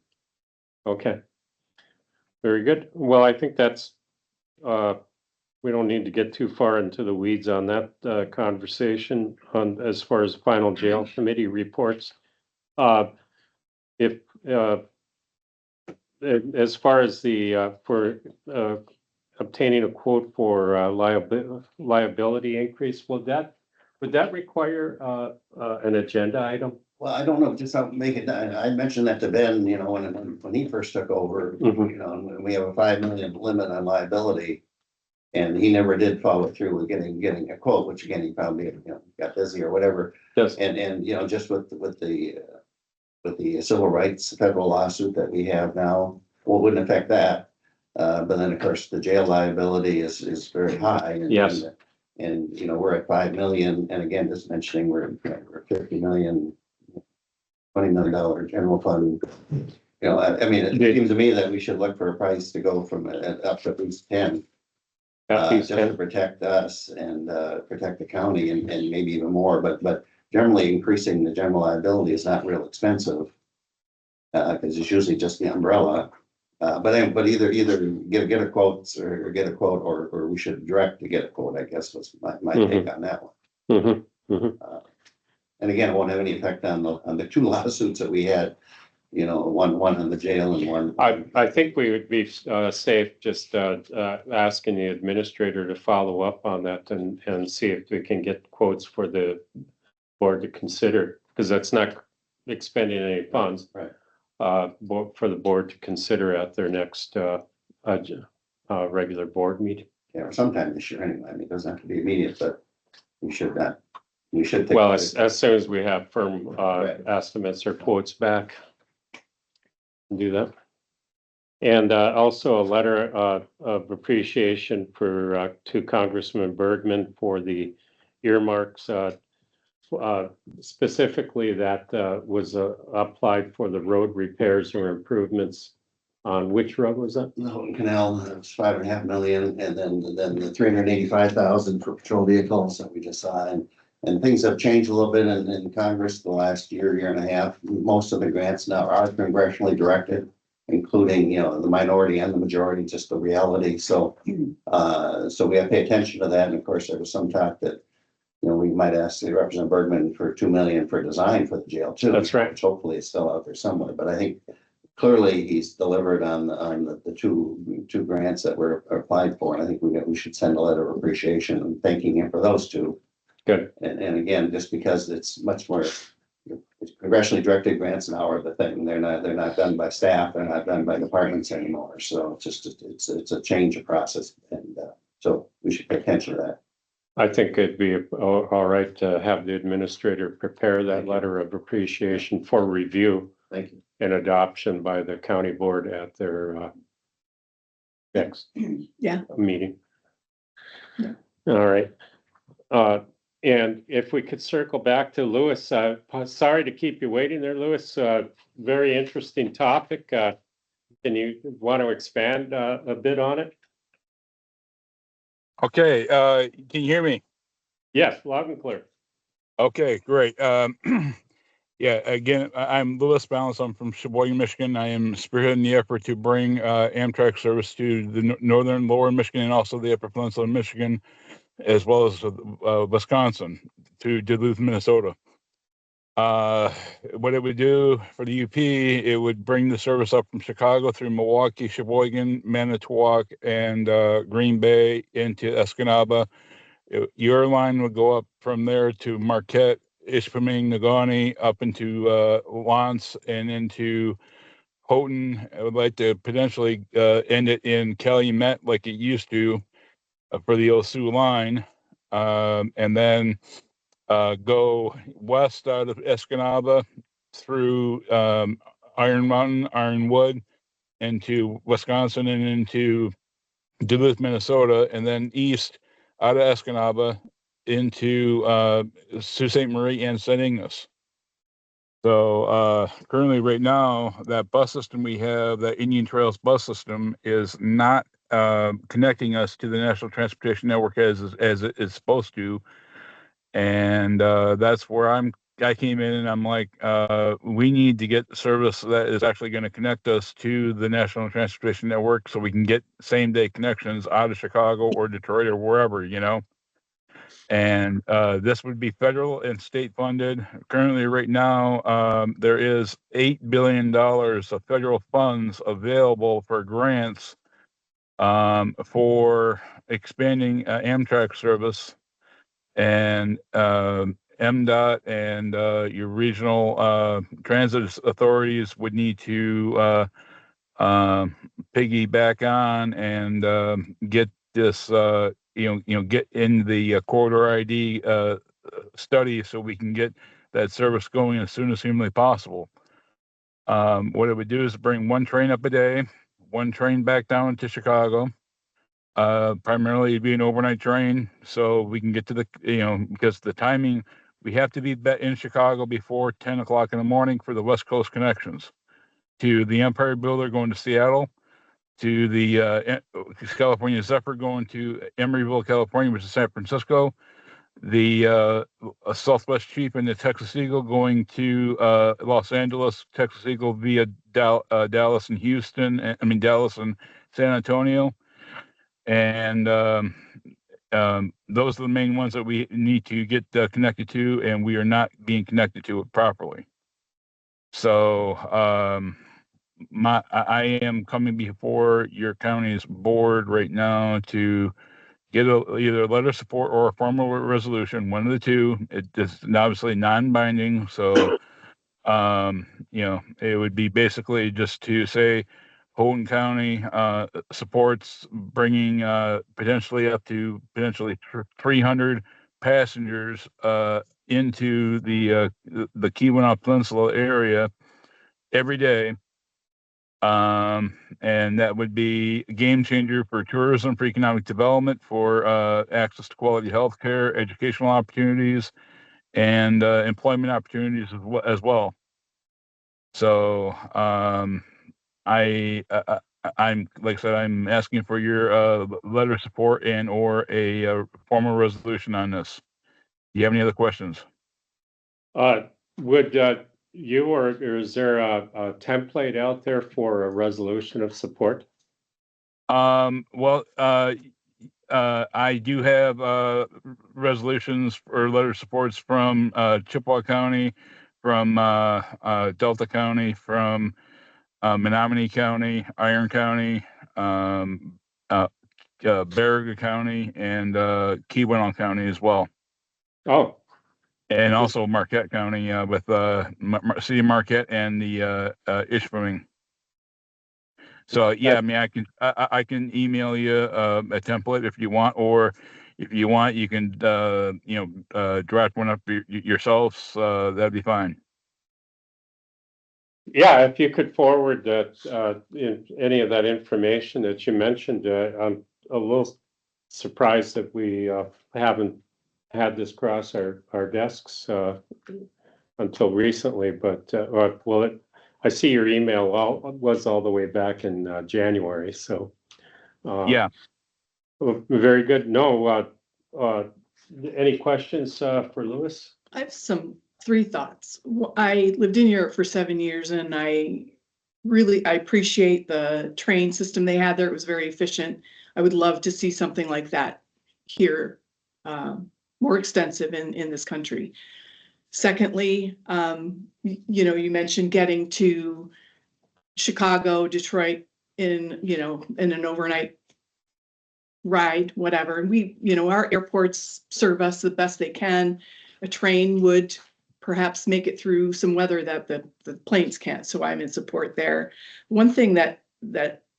Okay. Very good. Well, I think that's, we don't need to get too far into the weeds on that conversation on as far as final jail committee reports. If as far as the for obtaining a quote for liability increase, would that require an agenda item? Well, I don't know, just I'll make it, I mentioned that to Ben, when he first took over, and we have a 5 million limit on liability. And he never did follow through with getting a quote, which again, he probably, got busy or whatever. Yes. And, just with the civil rights federal lawsuit that we have now, well, it wouldn't affect that. But then, of course, the jail liability is very high. Yes. And, you know, we're at 5 million, and again, just mentioning, we're 50 million, $20 million general fund. You know, I mean, it seems to me that we should look for a price to go from up to at least 10. Just to protect us and protect the county and maybe even more, but generally increasing the general liability is not real expensive. Because it's usually just the umbrella. But either get a quote or get a quote, or we should direct to get a quote, I guess was my take on that one. And again, it won't have any effect on the two lawsuits that we had, you know, one on the jail and one. I think we would be safe just asking the administrator to follow up on that and see if we can get quotes for the board to consider, because that's not expending any funds. Right. For the board to consider at their next regular board meeting. Yeah, or sometime this year anyway. I mean, it doesn't have to be immediate, but we should not. We should. Well, as soon as we have firm estimates or quotes back, do that. And also a letter of appreciation for to Congressman Bergman for the earmarks. Specifically, that was applied for the road repairs or improvements on which road was that? The Houghton Canal, it's 5.5 million, and then the 385,000 for patrol vehicles that we just saw, and things have changed a little bit in Congress the last year and a half. Most of the grants now are congressionally directed, including, you know, the minority and the majority, just the reality. So so we have to pay attention to that. And of course, there was some talk that, you know, we might ask the Representative Bergman for 2 million for design for the jail too. That's right. Which hopefully is still out there somewhere, but I think clearly he's delivered on the two grants that were applied for. And I think we should send a letter of appreciation and thanking him for those two. Good. And again, just because it's much more, it's congressionally directed grants now are the thing. They're not done by staff. They're not done by departments anymore. So it's a change of process. And so we should pay attention to that. I think it'd be all right to have the administrator prepare that letter of appreciation for review. Thank you. And adoption by the county board at their next meeting. Yeah. All right. And if we could circle back to Louis, sorry to keep you waiting there, Louis. Very interesting topic. Can you want to expand a bit on it? Okay, can you hear me? Yes, loud and clear. Okay, great. Yeah, again, I'm Louis Balance. I'm from Sheboygan, Michigan. I am spearheading the effort to bring Amtrak service to the northern, lower Michigan, and also the upper peninsula of Michigan, as well as Wisconsin, to Duluth, Minnesota. What it would do for the UP, it would bring the service up from Chicago through Milwaukee, Sheboygan, Manitowoc, and Green Bay into Escanaba. Your line would go up from there to Marquette, Ishpeming, Negaunee, up into Lance and into Houghton. I would like to potentially end it in Calumet like it used to for the Osu line, and then go west out of Escanaba through Iron Mountain, Ironwood, into Wisconsin and into Duluth, Minnesota, and then east out of Escanaba into Sault Ste. Marie and St. Ignace. So currently right now, that bus system we have, that Indian Trails bus system, is not connecting us to the National Transportation Network as it is supposed to. And that's where I came in and I'm like, we need to get the service that is actually going to connect us to the National Transportation Network so we can get same day connections out of Chicago or Detroit or wherever, you know. And this would be federal and state funded. Currently, right now, there is $8 billion of federal funds available for grants for expanding Amtrak service. And MDOT and your regional transit authorities would need to piggyback on and get this, get in the corridor ID study so we can get that service going as soon as humanly possible. What it would do is bring one train up a day, one train back down to Chicago. Primarily it'd be an overnight train, so we can get to the, because the timing, we have to be in Chicago before 10 o'clock in the morning for the West Coast connections to the Empire Builder going to Seattle, to the California Zephyr going to Emeryville, California, which is San Francisco, the Southwest Chief and the Texas Eagle going to Los Angeles, Texas Eagle via Dallas and Houston, Dallas and San Antonio. And those are the main ones that we need to get connected to, and we are not being connected to it properly. So I am coming before your county's board right now to get either a letter of support or a formal resolution, one of the two. It is obviously non-binding, so it would be basically just to say Houghton County supports bringing potentially up to 300 passengers into the Keweenaw Peninsula area every day. And that would be a game changer for tourism, for economic development, for access to quality health care, educational opportunities, and employment opportunities as well. So I'm like I said, I'm asking for your letter of support and or a formal resolution on this. Do you have any other questions? Would you or is there a template out there for a resolution of support? Well, I do have resolutions or letter of supports from Chippewa County, from Delta County, from Menominee County, Iron County, Baraga County, and Keweenaw County as well. Oh. And also Marquette County with City of Marquette and the Ishpeming. So yeah, I can email you a template if you want, or if you want, you can draft one up yourselves. That'd be fine. Yeah, if you could forward that any of that information that you mentioned, I'm a little surprised that we haven't had this cross our desks until recently. But I see your email was all the way back in January. So yeah, very good. No, any questions for Lewis? I have three thoughts. I lived in Europe for 7 years, and I appreciate the train system they had there. It was very efficient. I would love to see something like that here, more extensive in this country. Secondly, you mentioned getting to Chicago, Detroit in an overnight ride, whatever. And our airports serve us the best they can. A train would perhaps make it through some weather that the planes can't. So I'm in support there. One thing that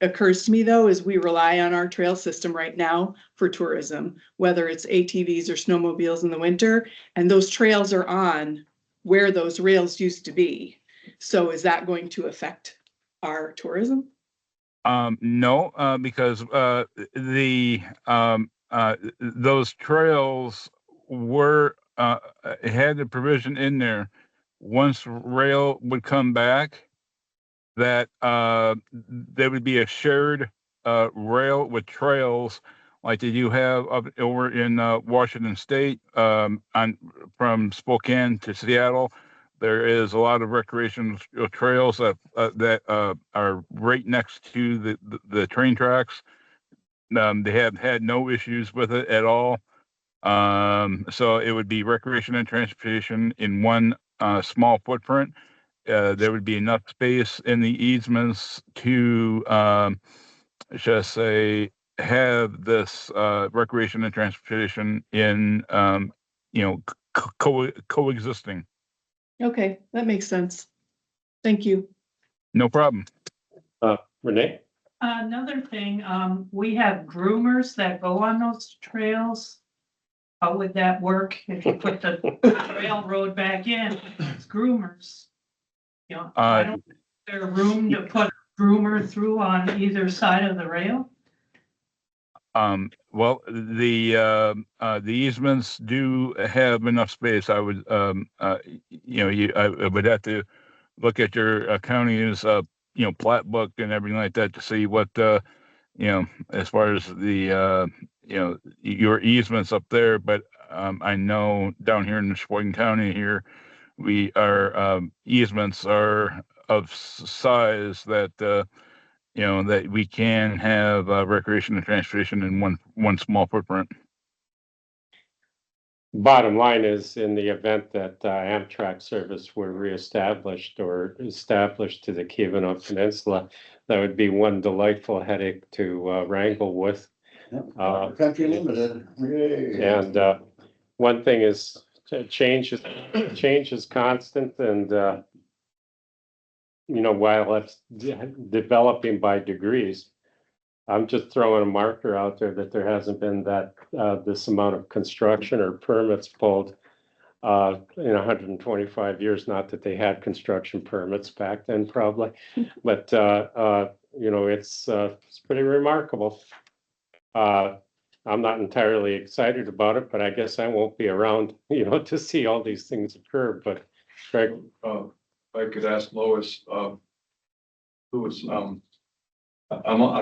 occurs to me, though, is we rely on our trail system right now for tourism, whether it's ATVs or snowmobiles in the winter, and those trails are on where those rails used to be. So is that going to affect our tourism? No, because those trails were had the provision in there. Once rail would come back, that there would be a shared rail with trails like they do have up over in Washington State, from Spokane to Seattle. There is a lot of recreational trails that are right next to the train tracks. They have had no issues with it at all. So it would be recreation and transportation in one small footprint. There would be enough space in the easements to, just say, have this recreation and transportation in, coexisting. Okay, that makes sense. Thank you. No problem. Renee? Another thing, we have groomers that go on those trails. How would that work if you put the railroad back in? It's groomers. I don't think there's room to put groomer through on either side of the rail? Well, the easements do have enough space. I would, I would have to look at your county's, plat book and everything like that to see what, as far as the, your easements up there. But I know down here in Sheboygan County here, our easements are of size that, that we can have recreation and transportation in one small footprint. Bottom line is, in the event that Amtrak service were reestablished or established to the Keweenaw Peninsula, that would be one delightful headache to wrangle with. Country limited. And one thing is, change is constant, and while it's developing by degrees, I'm just throwing a marker out there that there hasn't been this amount of construction or permits pulled in 125 years. Not that they had construction permits back then, probably, but it's pretty remarkable. I'm not entirely excited about it, but I guess I won't be around, to see all these things occur. But Craig, I could ask Lois, I'm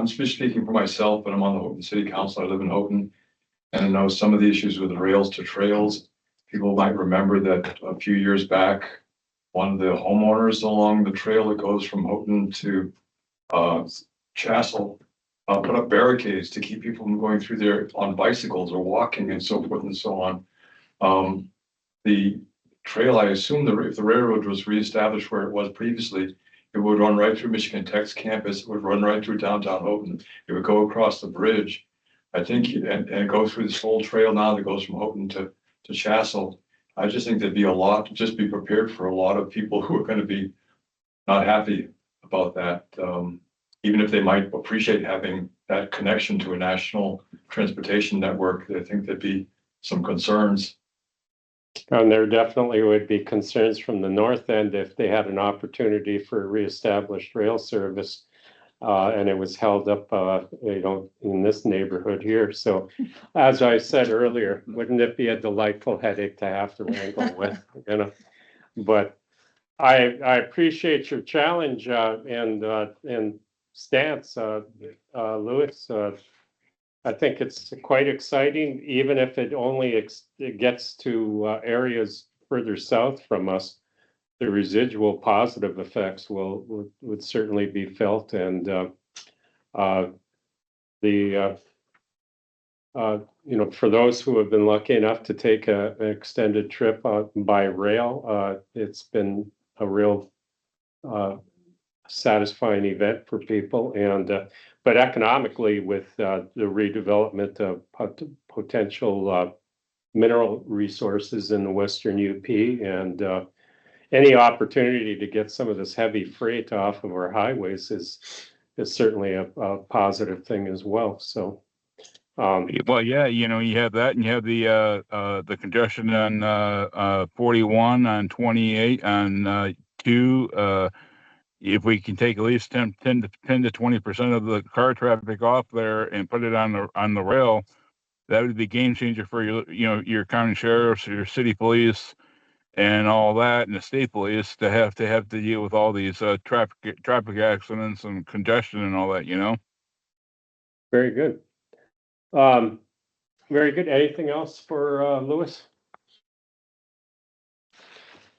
speaking for myself, but I'm on the Houghton City Council. I live in Houghton, and I know some of the issues with the rails to trails. People might remember that a few years back, one of the homeowners along the trail that goes from Houghton to Chassel put up barricades to keep people from going through there on bicycles or walking and so forth and so on. The trail, I assume if the railroad was reestablished where it was previously, it would run right through Michigan Tech's campus. It would run right through downtown Houghton. It would go across the bridge, I think, and go through this whole trail now that goes from Houghton to Chassel. I just think there'd be a lot, just be prepared for a lot of people who are going to be not happy about that. Even if they might appreciate having that connection to a national transportation network, I think there'd be some concerns. and there definitely would be concerns from the north end if they had an opportunity for reestablished rail service, and it was held up, in this neighborhood here. So, as I said earlier, wouldn't it be a delightful headache to have to wrangle with, But I appreciate your challenge and stance, Louis. I think it's quite exciting, even if it only it gets to areas further south from us. The residual positive effects would certainly be felt, and for those who have been lucky enough to take an extended trip by rail, it's been a real satisfying event for people, and but economically, with the redevelopment of potential mineral resources in the western UP, and any opportunity to get some of this heavy freight off of our highways is certainly a positive thing as well. So, well, yeah, you have that, and you have the congestion on 41, on 28, on 2. If we can take at least 10 to 20% of the car traffic off there and put it on the rail, that would be a game changer for your county sheriffs, your city police, and all that, and the state police to have to deal with all these traffic accidents and congestion and all that. Very good. Very good. Anything else for Louis?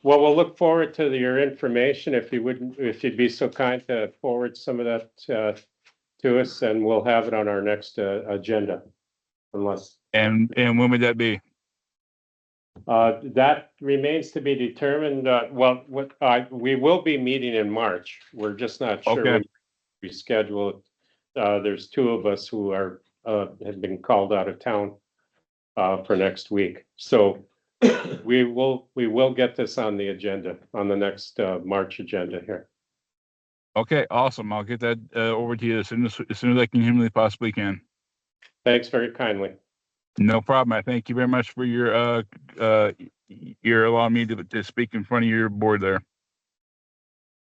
Well, we'll look forward to your information. If you'd be so kind to forward some of that to us, and we'll have it on our next agenda. And when would that be? That remains to be determined. We will be meeting in March. We're just not sure Okay. when we schedule it. There's 2 of us who have been called out of town for next week. So we will get this on the agenda, on the next March agenda here. Okay, awesome. I'll get that over to you as soon as I can humanly possibly can. Thanks very kindly. No problem. I thank you very much for your allowing me to speak in front of your board there.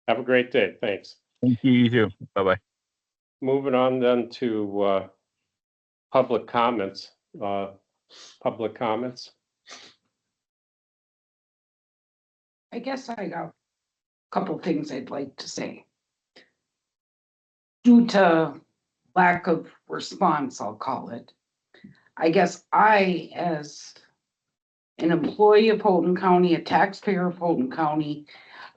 Have a great day. Thanks. Thank you, you too. Bye-bye. Moving on then to public comments. Public comments. I guess I got a couple things I'd like to say. Due to lack of response, I'll call it. I guess I, as an employee of Fulton County, a taxpayer of Fulton County,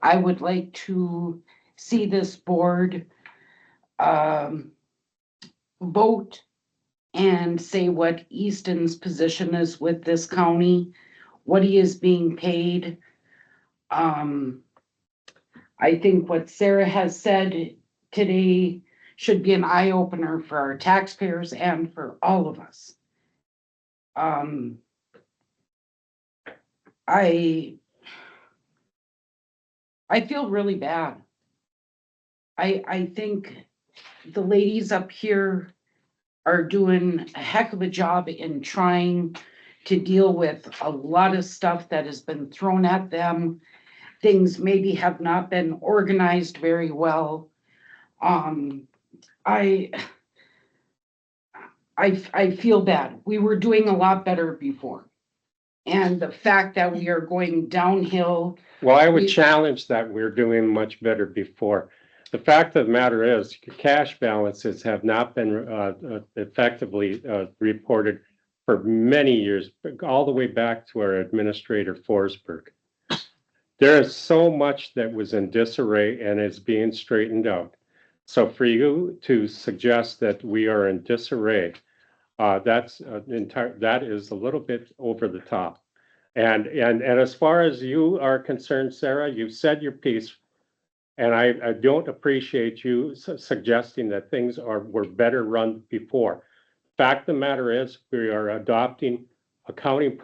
I would like to see this board vote and say what Easton's position is with this county, what he is being paid. I think what Sarah has said today should be an eye opener for our taxpayers and for all of us. I feel really bad. I think the ladies up here are doing a heck of a job in trying to deal with a lot of stuff that has been thrown at them. Things maybe have not been organized very well. I feel bad. We were doing a lot better before. And the fact that we are going downhill. Well, I would challenge that we're doing much better before. The fact of the matter is, your cash balances have not been effectively reported for many years, all the way back to our administrator Forsberg. There is so much that was in disarray and is being straightened out. So for you to suggest that we are in disarray, that is a little bit over the top. And as far as you are concerned, Sarah, you've said your piece, and I don't appreciate you suggesting that things were better run before. Fact of the matter is, we are adopting accounting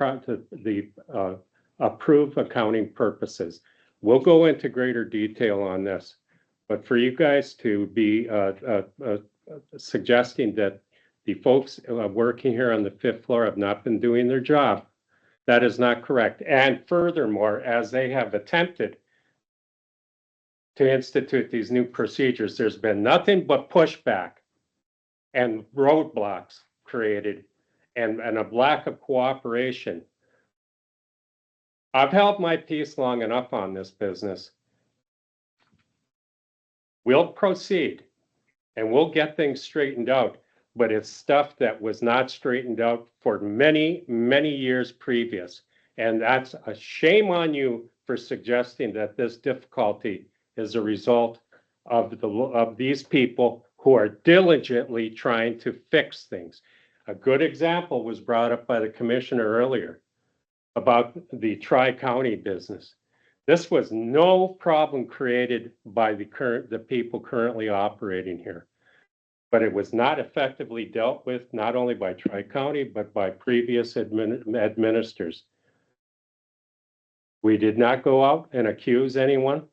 approved accounting purposes. We'll go into greater detail on this, but for you guys to be suggesting that the folks working here on the 5th floor have not been doing their job, that is not correct. And furthermore, as they have attempted to institute these new procedures, there's been nothing but pushback and roadblocks created and a lack of cooperation. I've held my peace long enough on this business. We'll proceed and we'll get things straightened out, but it's stuff that was not straightened out for many, many years previous. And that's a shame on you for suggesting that this difficulty is a result of these people who are diligently trying to fix things. A good example was brought up by the commissioner earlier about the Tri-County business. This was no problem created by the people currently operating here, but it was not effectively dealt with, not only by Tri-County, but by previous administrators. We did not go out and accuse anyone.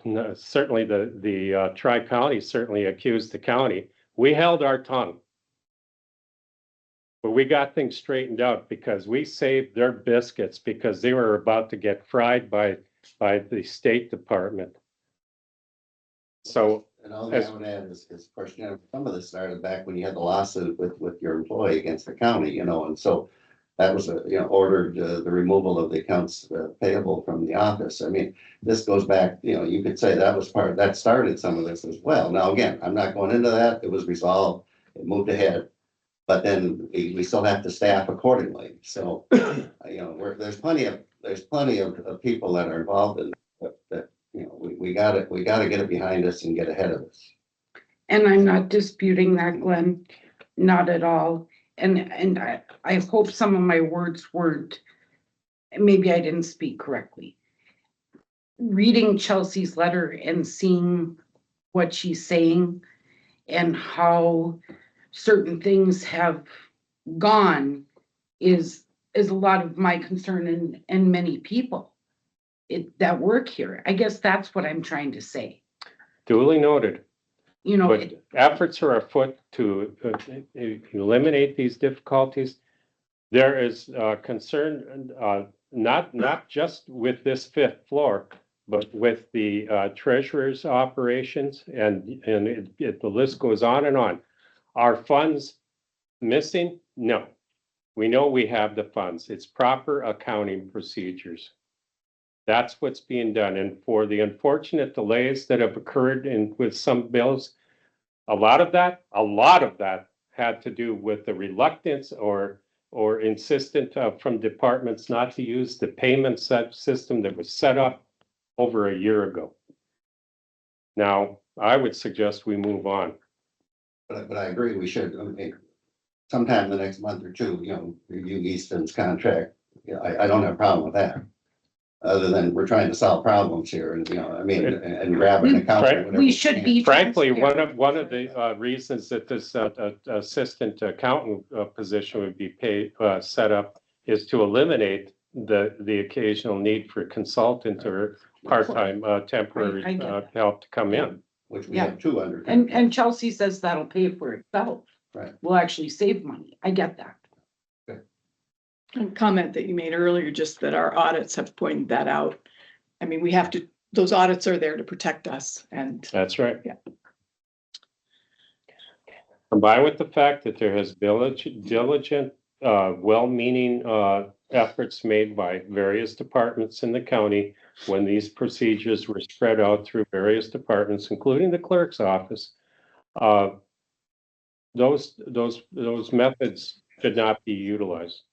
No, certainly the Tri-County certainly accused the county. We held our tongue. But we got things straightened out because we saved their biscuits because they were about to get fried by the State Department. So, and all I would add is, of course, some of this started back when you had the lawsuit with your employee against the county, and so that was ordered the removal of the accounts payable from the office. I mean, this goes back, you could say that was that started some of this as well. Now, again, I'm not going into that. It was resolved. It moved ahead. But then we still have to staff accordingly. So, there's plenty of people that are involved in it, that we got to get it behind us and get ahead of us. And I'm not disputing that, Glenn, not at all. And I hope some of my words weren't, maybe I didn't speak correctly. Reading Chelsea's letter and seeing what she's saying and how certain things have gone is a lot of my concern and many people that work here. I guess that's what I'm trying to say. Duly noted. But efforts are afoot to eliminate these difficulties. There is concern not just with this 5th floor, But with the treasurer's operations the list goes on and on. Are funds missing? No. We know we have the funds. It's proper accounting procedures. That's what's being done. And for the unfortunate delays that have occurred with some bills, a lot of that had to do with the reluctance or insistent from departments not to use the payment system that was set up over a year ago. Now, I would suggest we move on. But I agree, we should, sometime in the next month or two, review Easton's contract. I don't have a problem with that. Other than we're trying to solve problems here and, and grab an account. We should be. Frankly, one of the reasons that this assistant accountant position would be set up is to eliminate the occasional need for consultant or part-time temporary I get help to come in. Which we have two under. And Chelsea says that'll pay for itself. Right. We'll actually save money. I get that. And comment that you made earlier, just that our audits have pointed that out. I mean, we have to, those audits are there to protect us and. That's right. Yeah. Combined with the fact that there has diligent, well-meaning efforts made by various departments in the county when these procedures were spread out through various departments, including the clerk's office. Those methods should not be utilized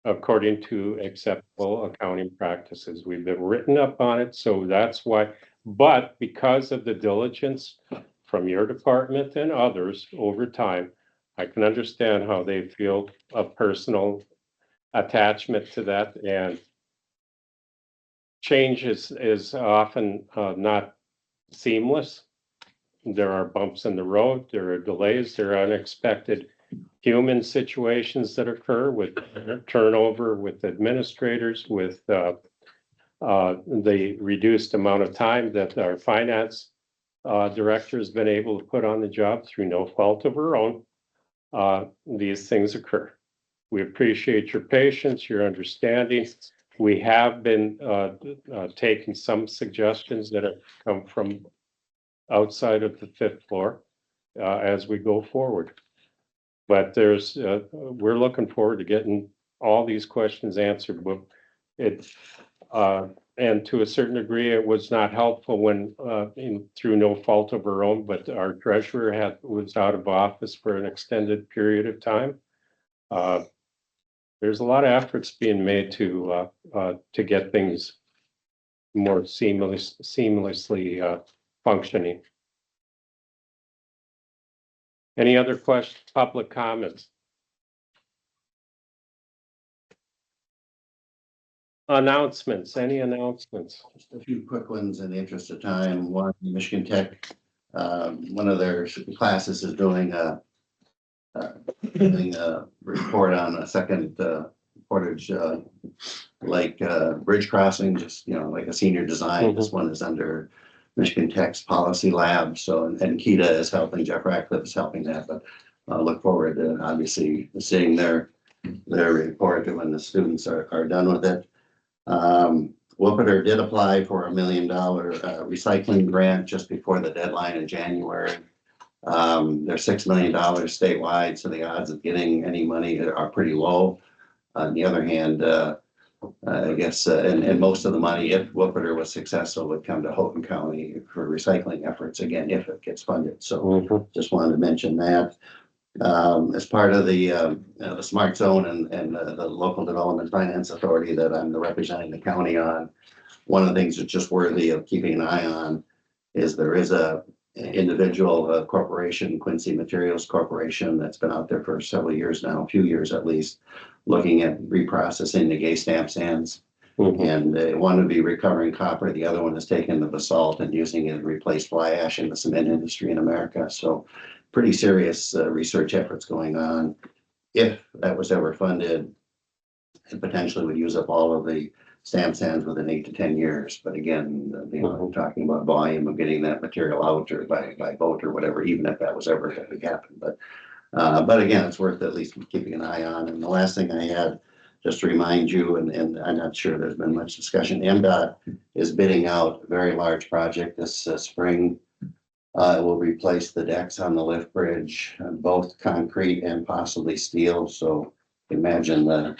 according to acceptable accounting practices. We've been written up on it, so that's why. But because of the diligence from your department and others over time, I can understand how they feel a personal attachment to that, and change is often not seamless. There are bumps in the road, there are delays, there are unexpected human situations that occur with turnover, with administrators, with the reduced amount of time that our finance director has been able to put on the job through no fault of her own. These things occur. We appreciate your patience, your understanding. We have been taking some suggestions that have come from outside of the fifth floor as we go forward. But we're looking forward to getting all these questions answered. But and to a certain degree, it was not helpful when through no fault of her own, but our treasurer was out of office for an extended period of time. There's a lot of efforts being made to get things more seamlessly functioning. Any other questions, public comments? Announcements, any announcements? Just a few quick ones in the interest of time. One, Michigan Tech, one of their classes is doing a report on a second Portage Lake bridge crossing, just, like a senior design. This one is under Michigan Tech's policy lab. So, and Kita is helping, Jeff Ratcliffe is helping that, but I look forward to obviously seeing their report when the students are done with it. Wupperter did apply for $1 million recycling grant just before the deadline in January. They're $6 million statewide, so the odds of getting any money are pretty low. On the other hand, I guess, and most of the money, if Wupperter was successful, would come to Houghton County for recycling efforts, again, if it gets funded. So just wanted to mention that. As part of the Smart Zone and the Local Development Finance Authority that I'm representing the county on, one of the things that's just worthy of keeping an eye on is there is a individual corporation, Quincy Materials Corporation, that's been out there for several years now, a few years at least, looking at reprocessing the gay stamp sands. And one would be recovering copper, the other one is taking the basalt and using it to replace fly ash in the cement industry in America. So pretty serious research efforts going on. If that was ever funded, it potentially would use up all of the stamp sands within 8 to 10 years. But again, we're talking about volume of getting that material out or by boat or whatever, even if that was ever going to happen. But again, it's worth at least keeping an eye on. And the last thing I had, just to remind you, and I'm not sure there's been much discussion, MDOT is bidding out a very large project this spring. It will replace the decks on the lift bridge, both concrete and possibly steel, so imagine the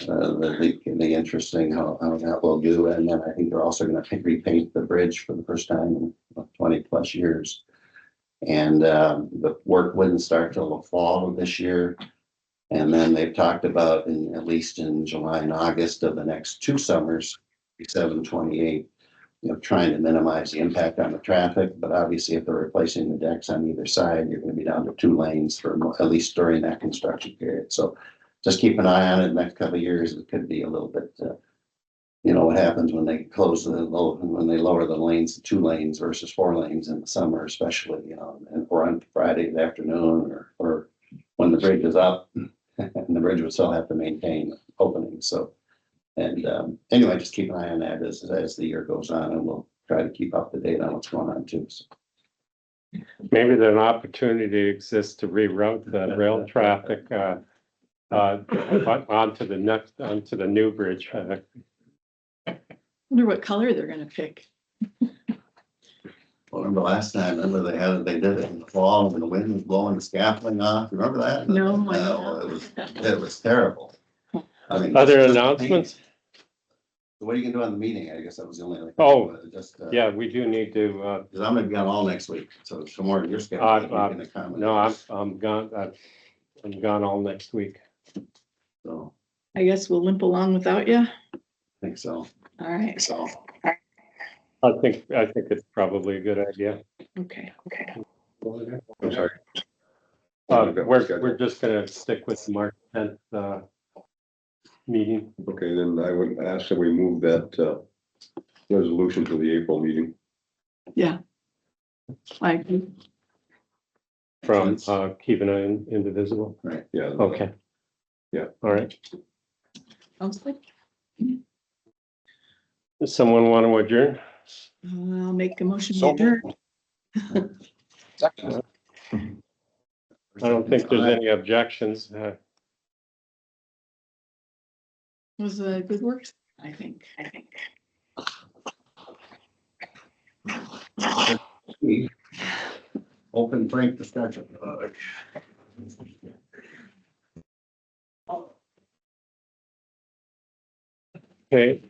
interesting how that will do. And then I think they're also gonna repaint the bridge for the first time in 20+ years. And the work wouldn't start till the fall of this year. And then they've talked about at least in July and August of the next 2 summers, 27-28, trying to minimize the impact on the traffic. But obviously, if they're replacing the decks on either side, you're gonna be down to 2 lanes for at least during that construction period. So just keep an eye on it. Next couple of years, it could be a little bit, what happens when they when they lower the lanes to 2 lanes versus 4 lanes in the summer, especially, or on Friday afternoon, or when the bridge is up, and the bridge would still have to maintain opening. So, and anyway, just keep an eye on that as the year goes on, and we'll try to keep up to date on what's going on too. So. Maybe there's an opportunity exists to reroute the rail traffic onto the new bridge. Wonder what color they're gonna pick. Well, remember last time, they did it in the fall when the wind was blowing the scaffolding off. Remember that? No, It was terrible. I mean, Other announcements? What are you gonna do on the meeting? I guess that was the only. Yeah, we do need to, Cause I'm gonna be on all next week, so more of your schedule. no, I'm gone, I'm gone all next week. So, I guess we'll limp along without you. I think so. All right. I think it's probably a good idea. Okay. I'm sorry. We're just gonna stick with the March 10th, meeting. Okay, then I would ask that we move that, resolution to the April meeting. Yeah. I agree. From, keeping an indivisible. Right. Yeah. Okay. Yeah. All right. Sounds good. Does someone want to adjourn? I'll make a motion to So adjourn. Second. I don't think there's any objections. Was a good work, I think. Open frank discussion. Okay,